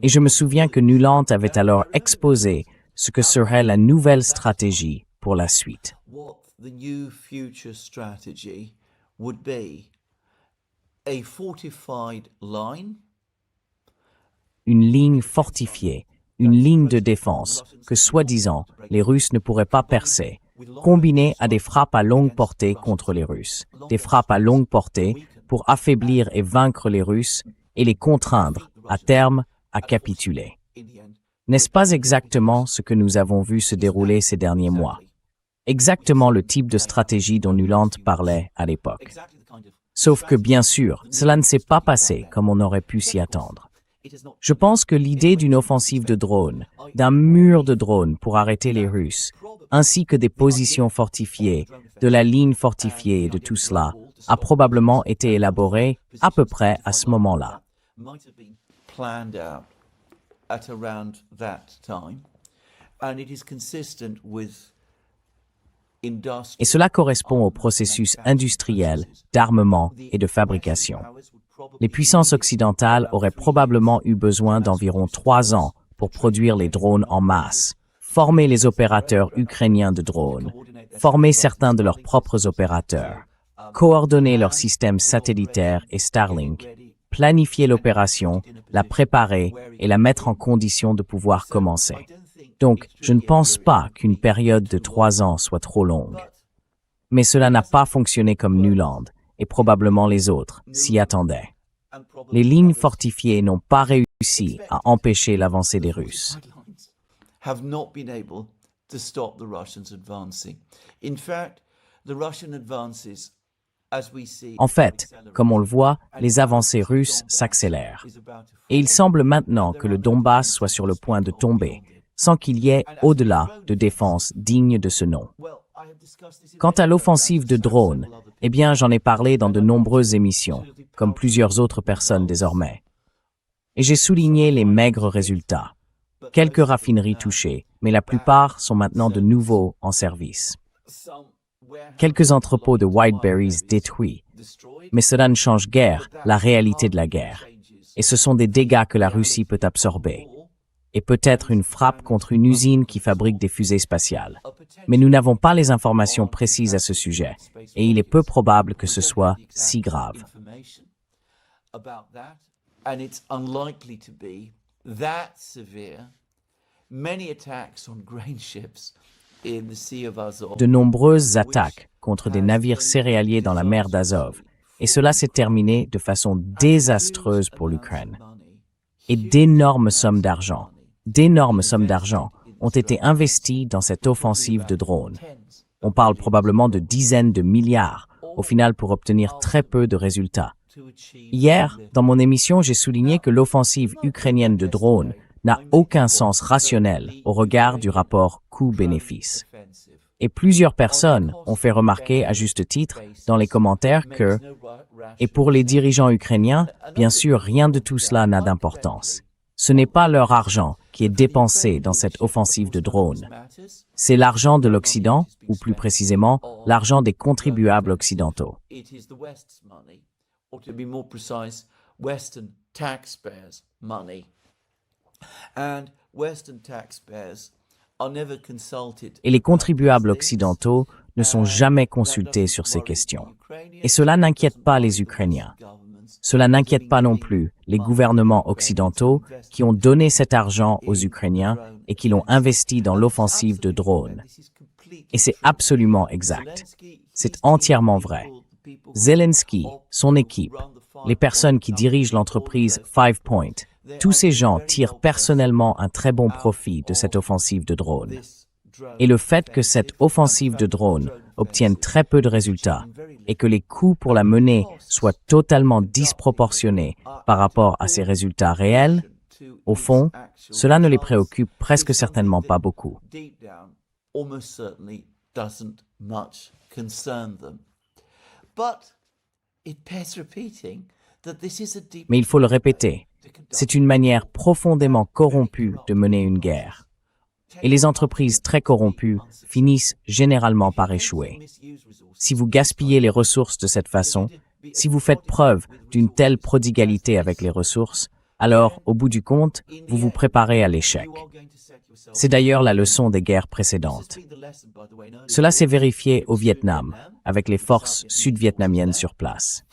Et je me souviens que Nuland avait alors exposé ce que serait la nouvelle stratégie pour la suite. Une ligne fortifiée, une ligne de défense que, soi-disant, les Russes ne pourraient pas percer, combinée à des frappes à longue portée contre les Russes, des frappes à longue portée pour affaiblir et vaincre les Russes et les contraindre, à terme, à capituler. N'est-ce pas exactement ce que nous avons vu se dérouler ces derniers mois? Exactement le type de stratégie dont Nuland parlait à l'époque. Sauf que, bien sûr, cela ne s'est pas passé comme on aurait pu s'y attendre. Je pense que l'idée d'une offensive de drones, d'un mur de drones pour arrêter les Russes, ainsi que des positions fortifiées, de la ligne fortifiée et de tout cela, a probablement été élaborée à peu près à ce moment-là. Et cela correspond au processus industriel d'armement et de fabrication. Les puissances occidentales auraient probablement eu besoin d'environ 3 ans pour produire les drones en masse, former les opérateurs ukrainiens de drones, former certains de leurs propres opérateurs, coordonner leurs systèmes satellitaires et Starlink, planifier l'opération, la préparer et la mettre en condition de pouvoir commencer. Donc, je ne pense pas qu'une période de 3 ans soit trop longue. Mais cela n'a pas fonctionné comme Nuland, et probablement les autres s'y attendaient. Les lignes fortifiées n'ont pas réussi à empêcher l'avancée des Russes. En fait, comme on le voit, les avancées russes s'accélèrent. Et il semble maintenant que le Donbass soit sur le point de tomber, sans qu'il y ait au-delà de défense digne de ce nom. Quant à l'offensive de drones, eh bien j'en ai parlé dans de nombreuses émissions, comme plusieurs autres personnes désormais. Et j'ai souligné les maigres résultats. Quelques raffineries touchées, mais la plupart sont maintenant de nouveau en service. Quelques entrepôts de Whiteberries détruits, mais cela ne change guère la réalité de la guerre. Et ce sont des dégâts que la Russie peut absorber. Et peut-être une frappe contre une usine qui fabrique des fusées spatiales. Mais nous n'avons pas les informations précises à ce sujet, et il est peu probable que ce soit si grave. De nombreuses attaques contre des navires céréaliers dans la mer d'Azov, et cela s'est terminé de façon désastreuse pour l'Ukraine. Et d'énormes sommes d'argent ont été investies dans cette offensive de drones. On parle probablement de dizaines de milliards, au final pour obtenir très peu de résultats. Hier, dans mon émission, j'ai souligné que l'offensive ukrainienne de drones n'a aucun sens rationnel au regard du rapport coût-bénéfice. Et plusieurs personnes ont fait remarquer à juste titre dans les commentaires que, et pour les dirigeants ukrainiens, bien sûr, rien de tout cela n'a d'importance. Ce n'est pas leur argent qui est dépensé dans cette offensive de drones. C'est l'argent de l'Occident, ou plus précisément, l'argent des contribuables occidentaux. It is the West's money, or to be more precise, Western taxpayers' money. And Western taxpayers are never consulted. Et les contribuables occidentaux ne sont jamais consultés sur ces questions. Et cela n'inquiète pas les Ukrainiens. Cela n'inquiète pas non plus les gouvernements occidentaux qui ont donné cet argent aux Ukrainiens et qui l'ont investi dans l'offensive de drones. Et c'est absolument exact. C'est entièrement vrai. Zelensky, son équipe, les personnes qui dirigent l'entreprise 5 Point, tous ces gens tirent personnellement un très bon profit de cette offensive de drones. Et le fait que cette offensive de drones obtienne très peu de résultats et que les coûts pour la mener soient totalement disproportionnés par rapport à ces résultats réels, au fond, cela ne les préoccupe presque certainement pas beaucoup. Mais il faut le répéter, c'est une manière profondément corrompue de mener une guerre. Et les entreprises très corrompues finissent généralement par échouer. Si vous gaspillez les ressources de cette façon, si vous faites preuve d'une telle prodigalité avec les ressources, alors, au bout du compte, vous vous préparez à l'échec. C'est d'ailleurs la leçon des guerres précédentes. Cela s'est vérifié au Vietnam, avec les forces sud-vietnamiennes sur place.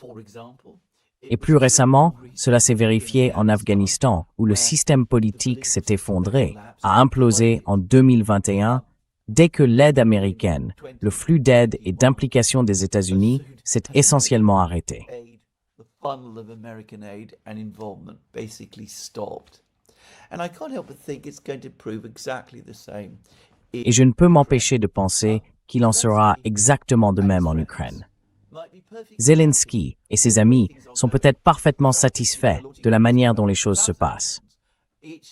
Et plus récemment, cela s'est vérifié en Afghanistan, où le système politique s'est effondré, a implosé en 2021, dès que l'aide américaine, le flux d'aide et d'implication des États-Unis s'est essentiellement arrêté. Et je ne peux m'empêcher de penser qu'il en sera exactement de même en Ukraine. Zelensky et ses amis sont peut-être parfaitement satisfaits de la manière dont les choses se passent.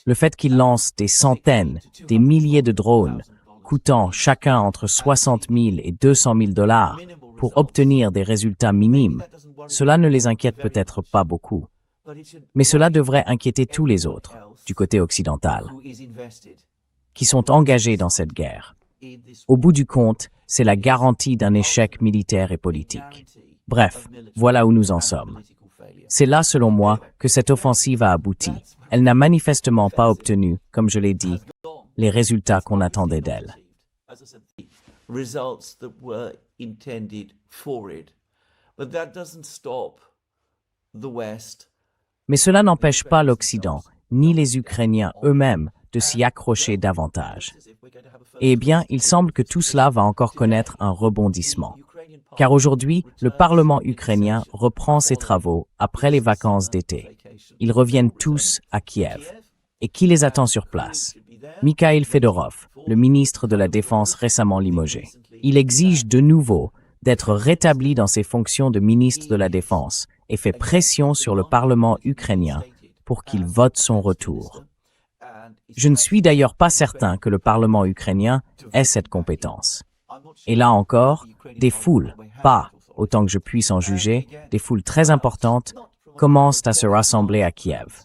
Le fait qu'ils lancent des centaines, des milliers de drones, coûtant chacun entre 60 000 et 200 000 dollars pour obtenir des résultats minimes, cela ne les inquiète peut-être pas beaucoup. Mais cela devrait inquiéter tous les autres, du côté occidental, qui sont engagés dans cette guerre. Au bout du compte, c'est la garantie d'un échec militaire et politique. Bref, voilà où nous en sommes. C'est là, selon moi, que cette offensive a abouti. Elle n'a manifestement pas obtenu, comme je l'ai dit, les résultats qu'on attendait d'elle. Mais cela n'empêche pas l'Occident, ni les Ukrainiens eux-mêmes, de s'y accrocher davantage. Eh bien, il semble que tout cela va encore connaître un rebondissement. Car aujourd'hui, le Parlement ukrainien reprend ses travaux après les vacances d'été. Ils reviennent tous à Kiev. Et qui les attend sur place? Mikhail Fedorov, le ministre de la Défense récemment limogé. Il exige de nouveau d'être rétabli dans ses fonctions de ministre de la Défense et fait pression sur le Parlement ukrainien pour qu'il vote son retour. Je ne suis d'ailleurs pas certain que le Parlement ukrainien ait cette compétence. Et là encore, des foules, pas, autant que je puisse en juger, des foules très importantes, commencent à se rassembler à Kiev.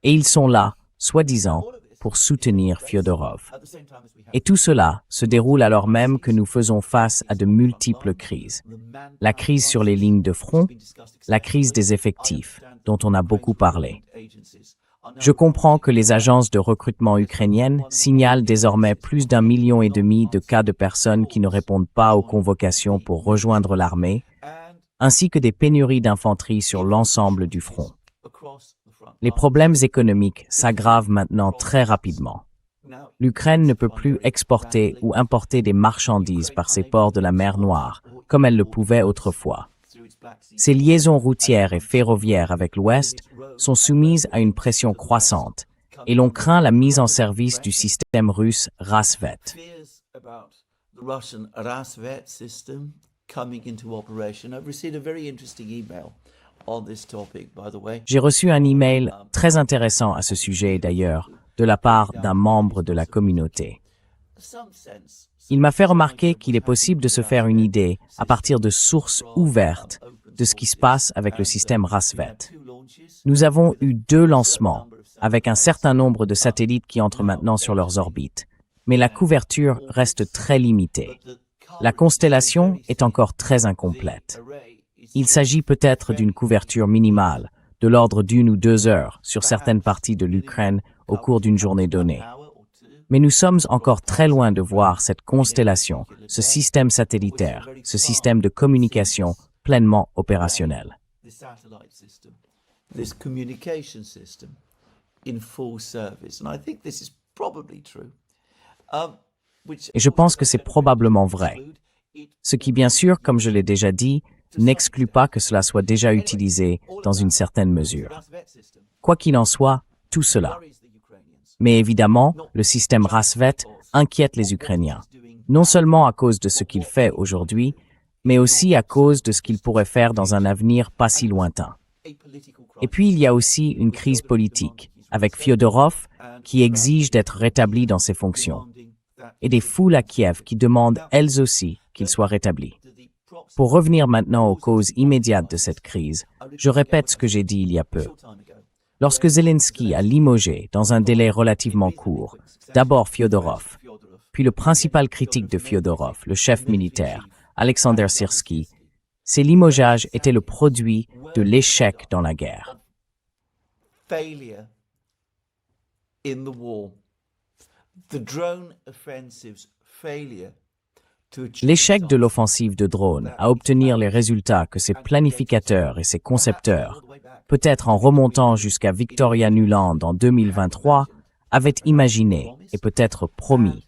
Et ils sont là, soi-disant, pour soutenir Fyodorov. Et tout cela se déroule alors même que nous faisons face à de multiples crises. La crise sur les lignes de front, la crise des effectifs, dont on a beaucoup parlé. Je comprends que les agences de recrutement ukrainiennes signalent désormais plus d'1,5 million de cas de personnes qui ne répondent pas aux convocations pour rejoindre l'armée, ainsi que des pénuries d'infanterie sur l'ensemble du front. Les problèmes économiques s'aggravent maintenant très rapidement. L'Ukraine ne peut plus exporter ou importer des marchandises par ses ports de la mer Noire, comme elle le pouvait autrefois. Ses liaisons routières et ferroviaires avec l'Ouest sont soumises à une pression croissante, et l'on craint la mise en service du système russe Rasvet. on this topic, by the way. J'ai reçu un email très intéressant à ce sujet d'ailleurs, de la part d'un membre de la communauté. Il m'a fait remarquer qu'il est possible de se faire une idée à partir de sources ouvertes de ce qui se passe avec le système RASVET. Nous avons eu 2 lancements, avec un certain nombre de satellites qui entrent maintenant sur leurs orbites, mais la couverture reste très limitée. La constellation est encore très incomplète. Il s'agit peut-être d'une couverture minimale, de l'ordre d'1 ou 2 heures sur certaines parties de l'Ukraine au cours d'une journée donnée. Mais nous sommes encore très loin de voir cette constellation, ce système satellitaire, ce système de communication pleinement opérationnel. This communication system in full service, and I think this is probably true. Et je pense que c'est probablement vrai. Ce qui, bien sûr, comme je l'ai déjà dit, n'exclut pas que cela soit déjà utilisé dans une certaine mesure. Quoi qu'il en soit, tout cela. Mais évidemment, le système RASVET inquiète les Ukrainiens, non seulement à cause de ce qu'il fait aujourd'hui, mais aussi à cause de ce qu'il pourrait faire dans un avenir pas si lointain. Et puis il y a aussi une crise politique, avec Fyodorov, qui exige d'être rétabli dans ses fonctions, et des foules à Kiev qui demandent elles aussi qu'il soit rétabli. Pour revenir maintenant aux causes immédiates de cette crise, je répète ce que j'ai dit il y a peu. Lorsque Zelensky a limogé, dans un délai relativement court, d'abord Fyodorov, puis le principal critique de Fyodorov, le chef militaire, Alexander Syrsky, ces limogeages étaient le produit de l'échec dans la guerre. Failure in the war. The drone offensive's failure to achieve L'échec de l'offensive de drones à obtenir les résultats que ses planificateurs et ses concepteurs, peut-être en remontant jusqu'à Victoria Nuland en 2023, avaient imaginé et peut-être promis,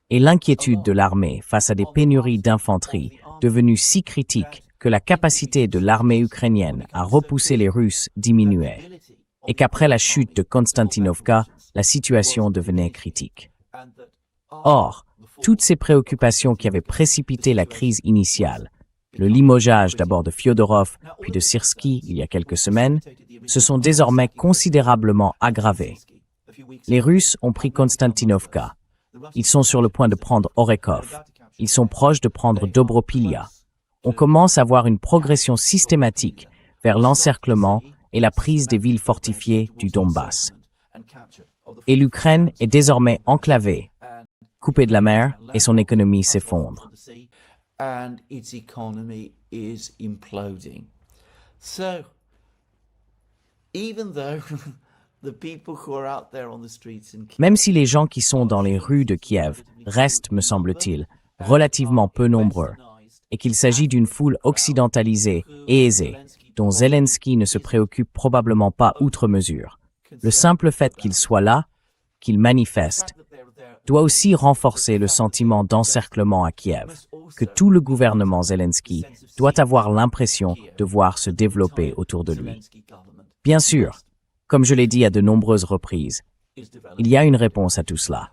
et l'inquiétude de l'armée face à des pénuries d'infanterie devenues si critiques que la capacité de l'armée ukrainienne à repousser les Russes diminuait, et qu'après la chute de Konstantinovka, la situation devenait critique. Or, toutes ces préoccupations qui avaient précipité la crise initiale, le limogeage d'abord de Fyodorov puis de Syrsky il y a quelques semaines, se sont désormais considérablement aggravées. Les Russes ont pris Konstantinovka. Ils sont sur le point de prendre Orekov. Ils sont proches de prendre Dobropilia. On commence à voir une progression systématique vers l'encerclement et la prise des villes fortifiées du Donbass. Et l'Ukraine est désormais enclavée, coupée de la mer, et son économie s'effondre. and its economy is imploding. So, even though the people who are out there on the streets in Kiev, Même si les gens qui sont dans les rues de Kiev restent, me semble-t-il, relativement peu nombreux, et qu'il s'agit d'une foule occidentalisée et aisée, dont Zelensky ne se préoccupe probablement pas outre mesure, le simple fait qu'il soit là, qu'il manifeste, doit aussi renforcer le sentiment d'encerclement à Kiev, que tout le gouvernement Zelensky doit avoir l'impression de voir se développer autour de lui. Bien sûr, comme je l'ai dit à de nombreuses reprises, il y a une réponse à tout cela.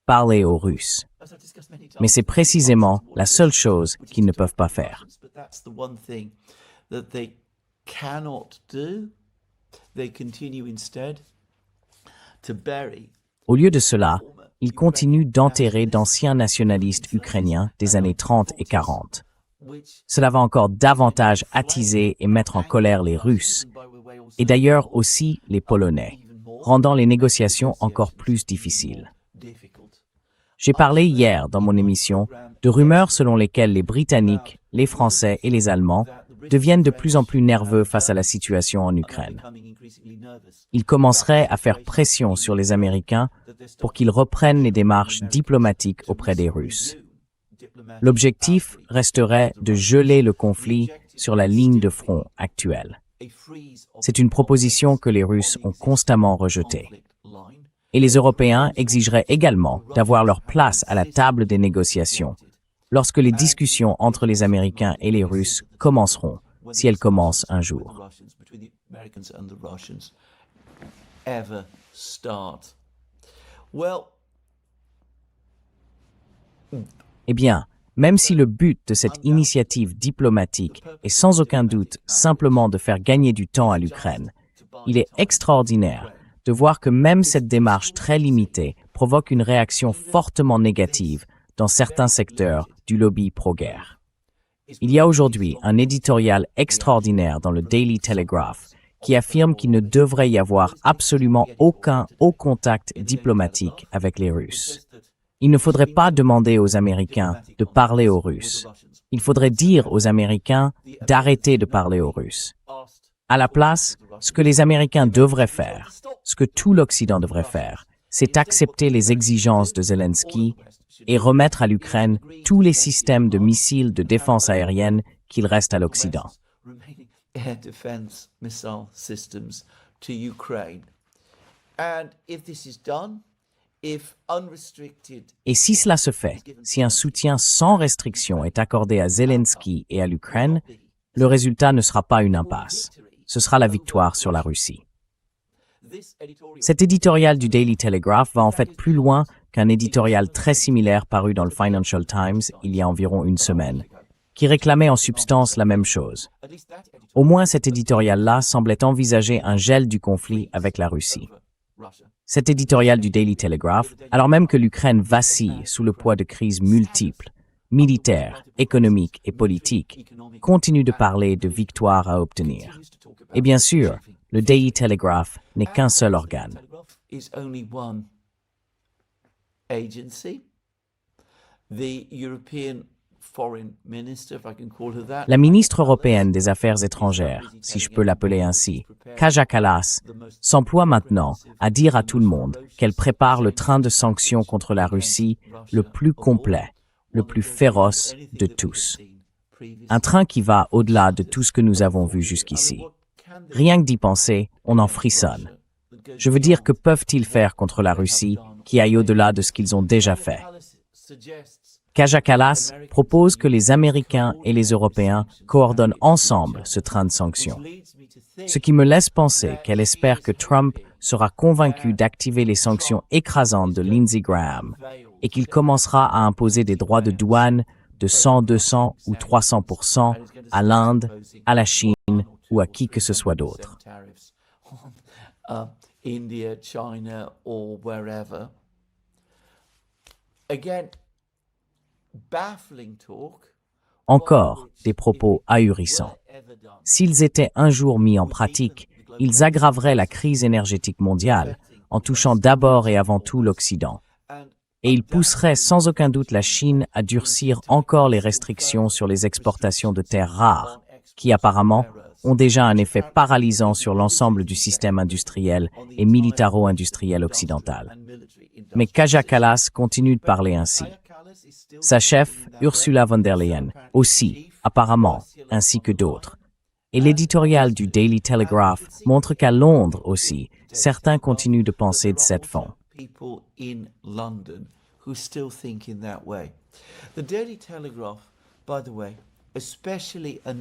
Parler aux Russes. Mais c'est précisément la seule chose qu'ils ne peuvent pas faire. Au lieu de cela, ils continuent d'enterrer d'anciens nationalistes ukrainiens des années 30 et 40. Cela va encore davantage attiser et mettre en colère les Russes, et d'ailleurs aussi les Polonais, rendant les négociations encore plus difficiles. J'ai parlé hier dans mon émission de rumeurs selon lesquelles les Britanniques, les Français et les Allemands deviennent de plus en plus nerveux face à la situation en Ukraine. Ils commenceraient à faire pression sur les Américains pour qu'ils reprennent les démarches diplomatiques auprès des Russes. L'objectif resterait de geler le conflit sur la ligne de front actuelle. C'est une proposition que les Russes ont constamment rejetée. Et les Européens exigeraient également d'avoir leur place à la table des négociations lorsque les discussions entre les Américains et les Russes commenceront, si elles commencent un jour. Eh bien, Même si le but de cette initiative diplomatique est sans aucun doute simplement de faire gagner du temps à l'Ukraine, il est extraordinaire de voir que même cette démarche très limitée provoque une réaction fortement négative dans certains secteurs du lobby pro-guerre. Il y a aujourd'hui un éditorial extraordinaire dans le Daily Telegraph qui affirme qu'il ne devrait y avoir absolument aucun haut contact diplomatique avec les Russes. Il ne faudrait pas demander aux Américains de parler aux Russes. Il faudrait dire aux Américains d'arrêter de parler aux Russes. À la place, ce que les Américains devraient faire, ce que tout l'Occident devrait faire, c'est accepter les exigences de Zelensky et remettre à l'Ukraine tous les systèmes de missiles de défense aérienne qu'il reste à l'Occident. Air defense missile systems to Ukraine. And if this is done, if unrestricted... Et si cela se fait, si un soutien sans restriction est accordé à Zelensky et à l'Ukraine, le résultat ne sera pas une impasse. Ce sera la victoire sur la Russie. Cet éditorial du Daily Telegraph va en fait plus loin qu'un éditorial très similaire paru dans le Financial Times il y a environ une semaine, qui réclamait en substance la même chose. Au moins cet éditorial-là semblait envisager un gel du conflit avec la Russie. Cet éditorial du Daily Telegraph, alors même que l'Ukraine vacille sous le poids de crises multiples, militaires, économiques et politiques, continue de parler de victoires à obtenir. Et bien sûr, le Daily Telegraph n'est qu'un seul organe. La ministre européenne des Affaires étrangères, si je peux l'appeler ainsi, Kaja Kallas, s'emploie maintenant à dire à tout le monde qu'elle prépare le train de sanctions contre la Russie le plus complet, le plus féroce de tous. Un train qui va au-delà de tout ce que nous avons vu jusqu'ici. Rien que d'y penser, on en frissonne. Je veux dire, que peuvent-ils faire contre la Russie qui aille au-delà de ce qu'ils ont déjà fait? Kaja Kallas propose que les Américains et les Européens coordonnent ensemble ce train de sanctions. Ce qui me laisse penser qu'elle espère que Trump sera convaincu d'activer les sanctions écrasantes de Lindsey Graham et qu'il commencera à imposer des droits de douane de 100, 200 ou 300% à l'Inde, à la Chine ou à qui que ce soit d'autre. India, China or wherever. Again, baffling talk. Encore des propos ahurissants. S'ils étaient un jour mis en pratique, ils aggraveraient la crise énergétique mondiale en touchant d'abord et avant tout l'Occident. Et ils pousseraient sans aucun doute la Chine à durcir encore les restrictions sur les exportations de terres rares, qui apparemment ont déjà un effet paralysant sur l'ensemble du système industriel et militaro-industriel occidental. Mais Kaja Kallas continue de parler ainsi. Sa chef, Ursula von der Leyen, aussi, apparemment, ainsi que d'autres. Et l'éditorial du Daily Telegraph montre qu'à Londres aussi, certains continuent de penser de cette façon.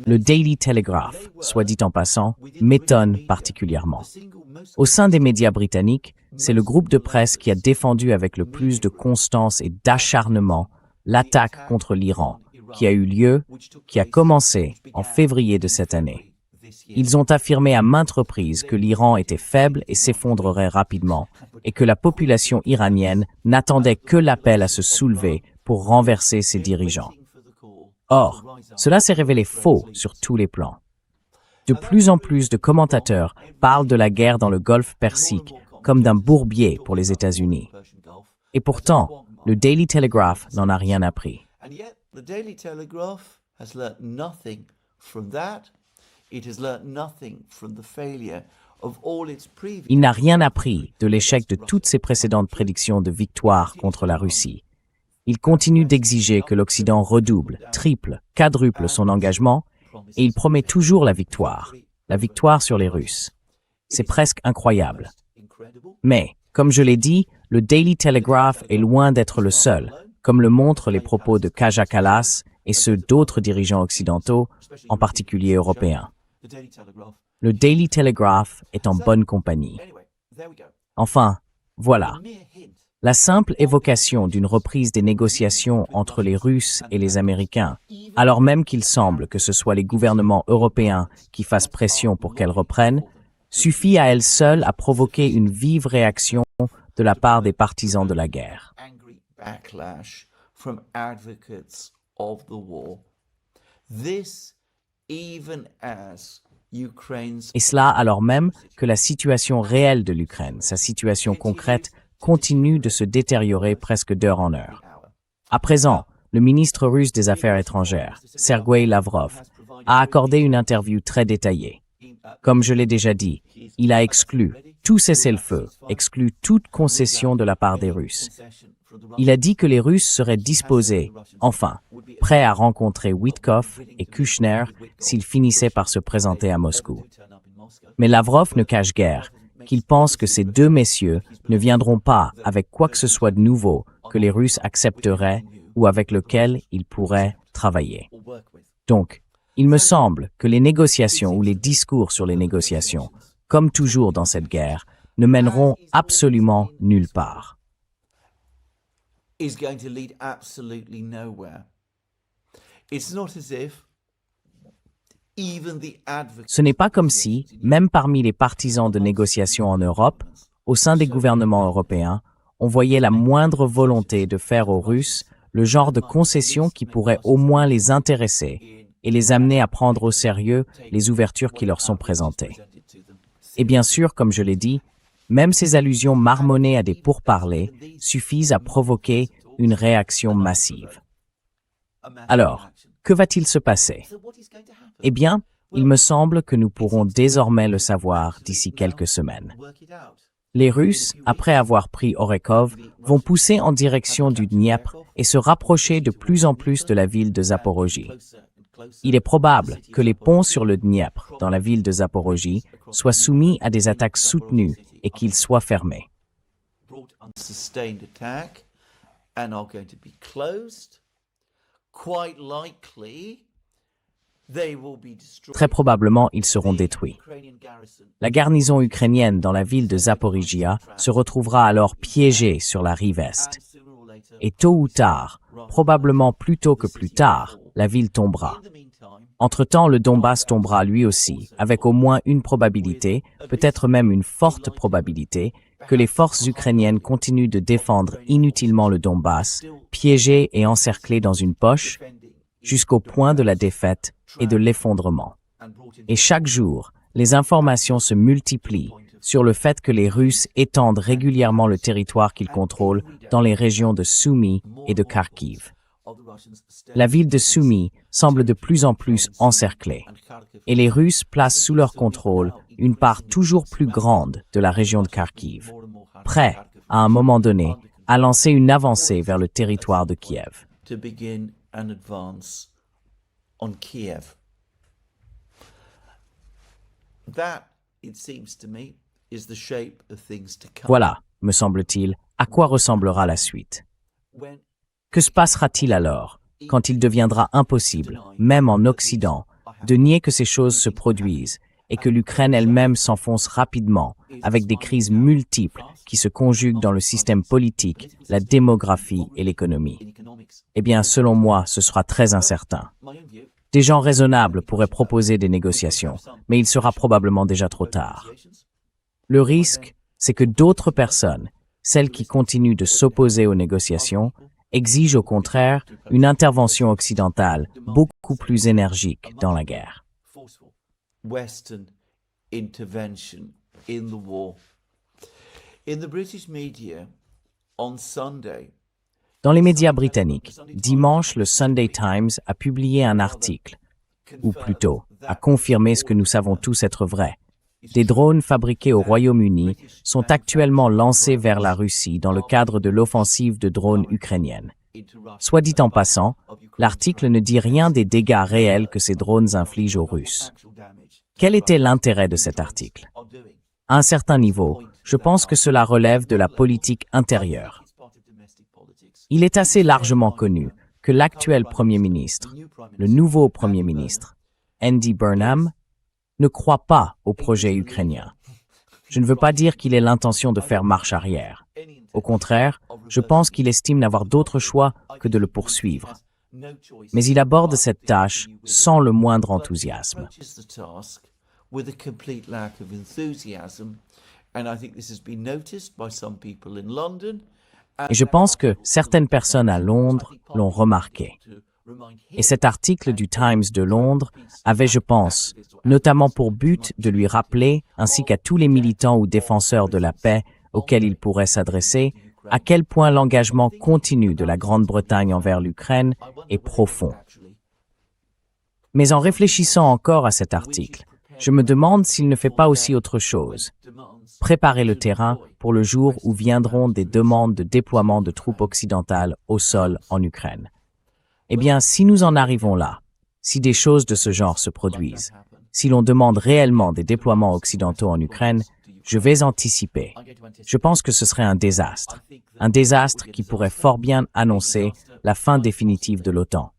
Le Daily Telegraph, soit dit en passant, m'étonne particulièrement. Au sein des médias britanniques, c'est le groupe de presse qui a défendu avec le plus de constance et d'acharnement l'attaque contre l'Iran, qui a eu lieu, qui a commencé en février de cette année. Ils ont affirmé à maintes reprises que l'Iran était faible et s'effondrerait rapidement, et que la population iranienne n'attendait que l'appel à se soulever pour renverser ses dirigeants. Or, cela s'est révélé faux sur tous les plans. De plus en plus de commentateurs parlent de la guerre dans le Golfe Persique comme d'un bourbier pour les États-Unis. Et pourtant, le Daily Telegraph n'en a rien appris. Il n'a rien appris de l'échec de toutes ses précédentes prédictions de victoire contre la Russie. Il continue d'exiger que l'Occident redouble, triple, quadruple son engagement, et il promet toujours la victoire sur les Russes. C'est presque incroyable. Mais, comme je l'ai dit, le Daily Telegraph est loin d'être le seul, comme le montrent les propos de Kaja Kallas et ceux d'autres dirigeants occidentaux, en particulier européens. Le Daily Telegraph est en bonne compagnie. Enfin, voilà. La simple évocation d'une reprise des négociations entre les Russes et les Américains, alors même qu'il semble que ce soit les gouvernements européens qui fassent pression pour qu'elles reprennent, suffit à elle seule à provoquer une vive réaction de la part des partisans de la guerre. Angry backlash from advocates of the war. This, even as Ukraine's Et cela alors même que la situation réelle de l'Ukraine, sa situation concrète, continue de se détériorer presque d'heure en heure. À présent, le ministre russe des Affaires étrangères, Sergueï Lavrov, a accordé une interview très détaillée. Comme je l'ai déjà dit, il a exclu tout cessez-le-feu, exclu toute concession de la part des Russes. Il a dit que les Russes seraient disposés, enfin, prêts à rencontrer Witkoff et Kushner s'ils finissaient par se présenter à Moscou. Mais Lavrov ne cache guère qu'il pense que ces deux messieurs ne viendront pas avec quoi que ce soit de nouveau que les Russes accepteraient ou avec lequel ils pourraient travailler. Donc, il me semble que les négociations ou les discours sur les négociations, comme toujours dans cette guerre, ne mèneront absolument nulle part. is going to lead absolutely nowhere. It's not as if even the advocates Ce n'est pas comme si, même parmi les partisans de négociations en Europe, au sein des gouvernements européens, on voyait la moindre volonté de faire aux Russes le genre de concessions qui pourrait au moins les intéresser et les amener à prendre au sérieux les ouvertures qui leur sont présentées. Et bien sûr, comme je l'ai dit, même ces allusions marmonnées à des pourparlers suffisent à provoquer une réaction massive. Alors, que va-t-il se passer? Eh bien, il me semble que nous pourrons désormais le savoir d'ici quelques semaines. Les Russes, après avoir pris Orekov, vont pousser en direction du Dniepr et se rapprocher de plus en plus de la ville de Zaporojie. Il est probable que les ponts sur le Dniepr, dans la ville de Zaporojie, soient soumis à des attaques soutenues et qu'ils soient fermés. sustained attack and are going to be closed. Quite likely, they will be destroyed. Très probablement, ils seront détruits. Ukrainian garrison La garnison ukrainienne dans la ville de Zaporizhia se retrouvera alors piégée sur la rive est. and sooner or later, Et tôt ou tard, probablement plus tôt que plus tard, la ville tombera. in the meantime, Entre-temps, le Donbass tombera lui aussi, avec au moins une probabilité, peut-être même une forte probabilité, que les forces ukrainiennes continuent de défendre inutilement le Donbass, piégées et encerclées dans une poche, defending jusqu'au point de la défaite et de l'effondrement. and brought in Et chaque jour, les informations se multiplient sur le fait que les Russes étendent régulièrement le territoire qu'ils contrôlent dans les régions de Sumy et de Kharkiv. of the Russians La ville de Sumy semble de plus en plus encerclée, and Kharkiv et les Russes placent sous leur contrôle une part toujours plus grande de la région de Kharkiv, more and more Kharkiv prêts, à un moment donné, à lancer une avancée vers le territoire de Kiev. to begin an advance on Kiev. That, it seems to me, is the shape of things to come. Voilà, me semble-t-il, à quoi ressemblera la suite. When Que se passera-t-il alors, quand il deviendra impossible, même en Occident, de nier que ces choses se produisent et que l'Ukraine elle-même s'enfonce rapidement avec des crises multiples qui se conjuguent dans le système politique, la démographie et l'économie? in economics, Eh bien, selon moi, ce sera très incertain. my own view, Des gens raisonnables pourraient proposer des négociations, mais il sera probablement déjà trop tard. negotiations, Le risque, c'est que d'autres personnes, celles qui continuent de s'opposer aux négociations, exigent au contraire une intervention occidentale beaucoup plus énergique dans la guerre. forceful Western intervention in the war. In the British media, on Sunday, Dans les médias britanniques, dimanche, le Sunday Times a publié un article, ou plutôt, a confirmé ce que nous savons tous être vrai. Des drones fabriqués au Royaume-Uni sont actuellement lancés vers la Russie dans le cadre de l'offensive de drones ukrainienne. into Russia Soit dit en passant, l'article ne dit rien des dégâts réels que ces drones infligent aux Russes. actual damage Quel était l'intérêt de cet article? are doing. À un certain niveau, je pense que cela relève de la politique intérieure. It's part of domestic politics. Il est assez largement connu que l'actuel Premier ministre, le nouveau Premier ministre, Andy Burnham, ne croit pas au projet ukrainien. Je ne veux pas dire qu'il ait l'intention de faire marche arrière. Au contraire, je pense qu'il estime n'avoir d'autre choix que de le poursuivre. Mais il aborde cette tâche sans le moindre enthousiasme. Et je pense que certaines personnes à Londres l'ont remarqué. Et cet article du Times de Londres avait, je pense, notamment pour but de lui rappeler, ainsi qu'à tous les militants ou défenseurs de la paix auxquels il pourrait s'adresser, à quel point l'engagement continu de la Grande-Bretagne envers l'Ukraine est profond. Mais en réfléchissant encore à cet article, je me demande s'il ne fait pas aussi autre chose. Préparer le terrain pour le jour où viendront des demandes de déploiement de troupes occidentales au sol en Ukraine. Eh bien, si nous en arrivons là, si des choses de ce genre se produisent, si l'on demande réellement des déploiements occidentaux en Ukraine, je vais anticiper. Je pense que ce serait un désastre qui pourrait fort bien annoncer la fin définitive de l'OTAN.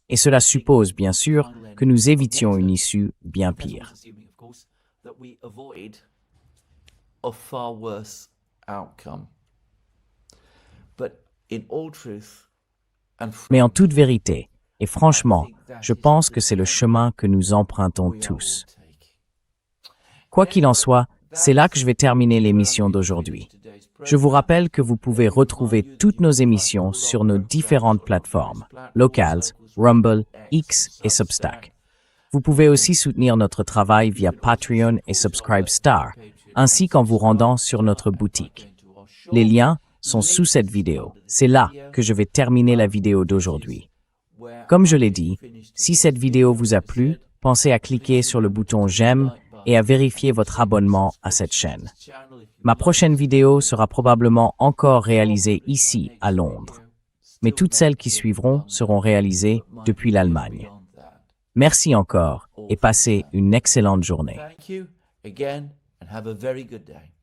Et cela suppose, bien sûr, que nous évitions une issue bien pire. Mais en toute vérité, et franchement, je pense que c'est le chemin que nous empruntons tous. Quoi qu'il en soit, c'est là que je vais terminer l'émission d'aujourd'hui. Je vous rappelle que vous pouvez retrouver toutes nos émissions sur nos différentes plateformes, Locals, Rumble, X et Substack. Vous pouvez aussi soutenir notre travail via Patreon et Subscribestar, ainsi qu'en vous rendant sur notre boutique. Les liens sont sous cette vidéo. C'est là que je vais terminer la vidéo d'aujourd'hui. Comme je l'ai dit, si cette vidéo vous a plu, pensez à cliquer sur le bouton j'aime et à vérifier votre abonnement à cette chaîne. Ma prochaine vidéo sera probablement encore réalisée ici, à Londres. Mais toutes celles qui suivront seront réalisées depuis l'Allemagne. Merci encore et passez une excellente journée. Thank you again and have a very good day.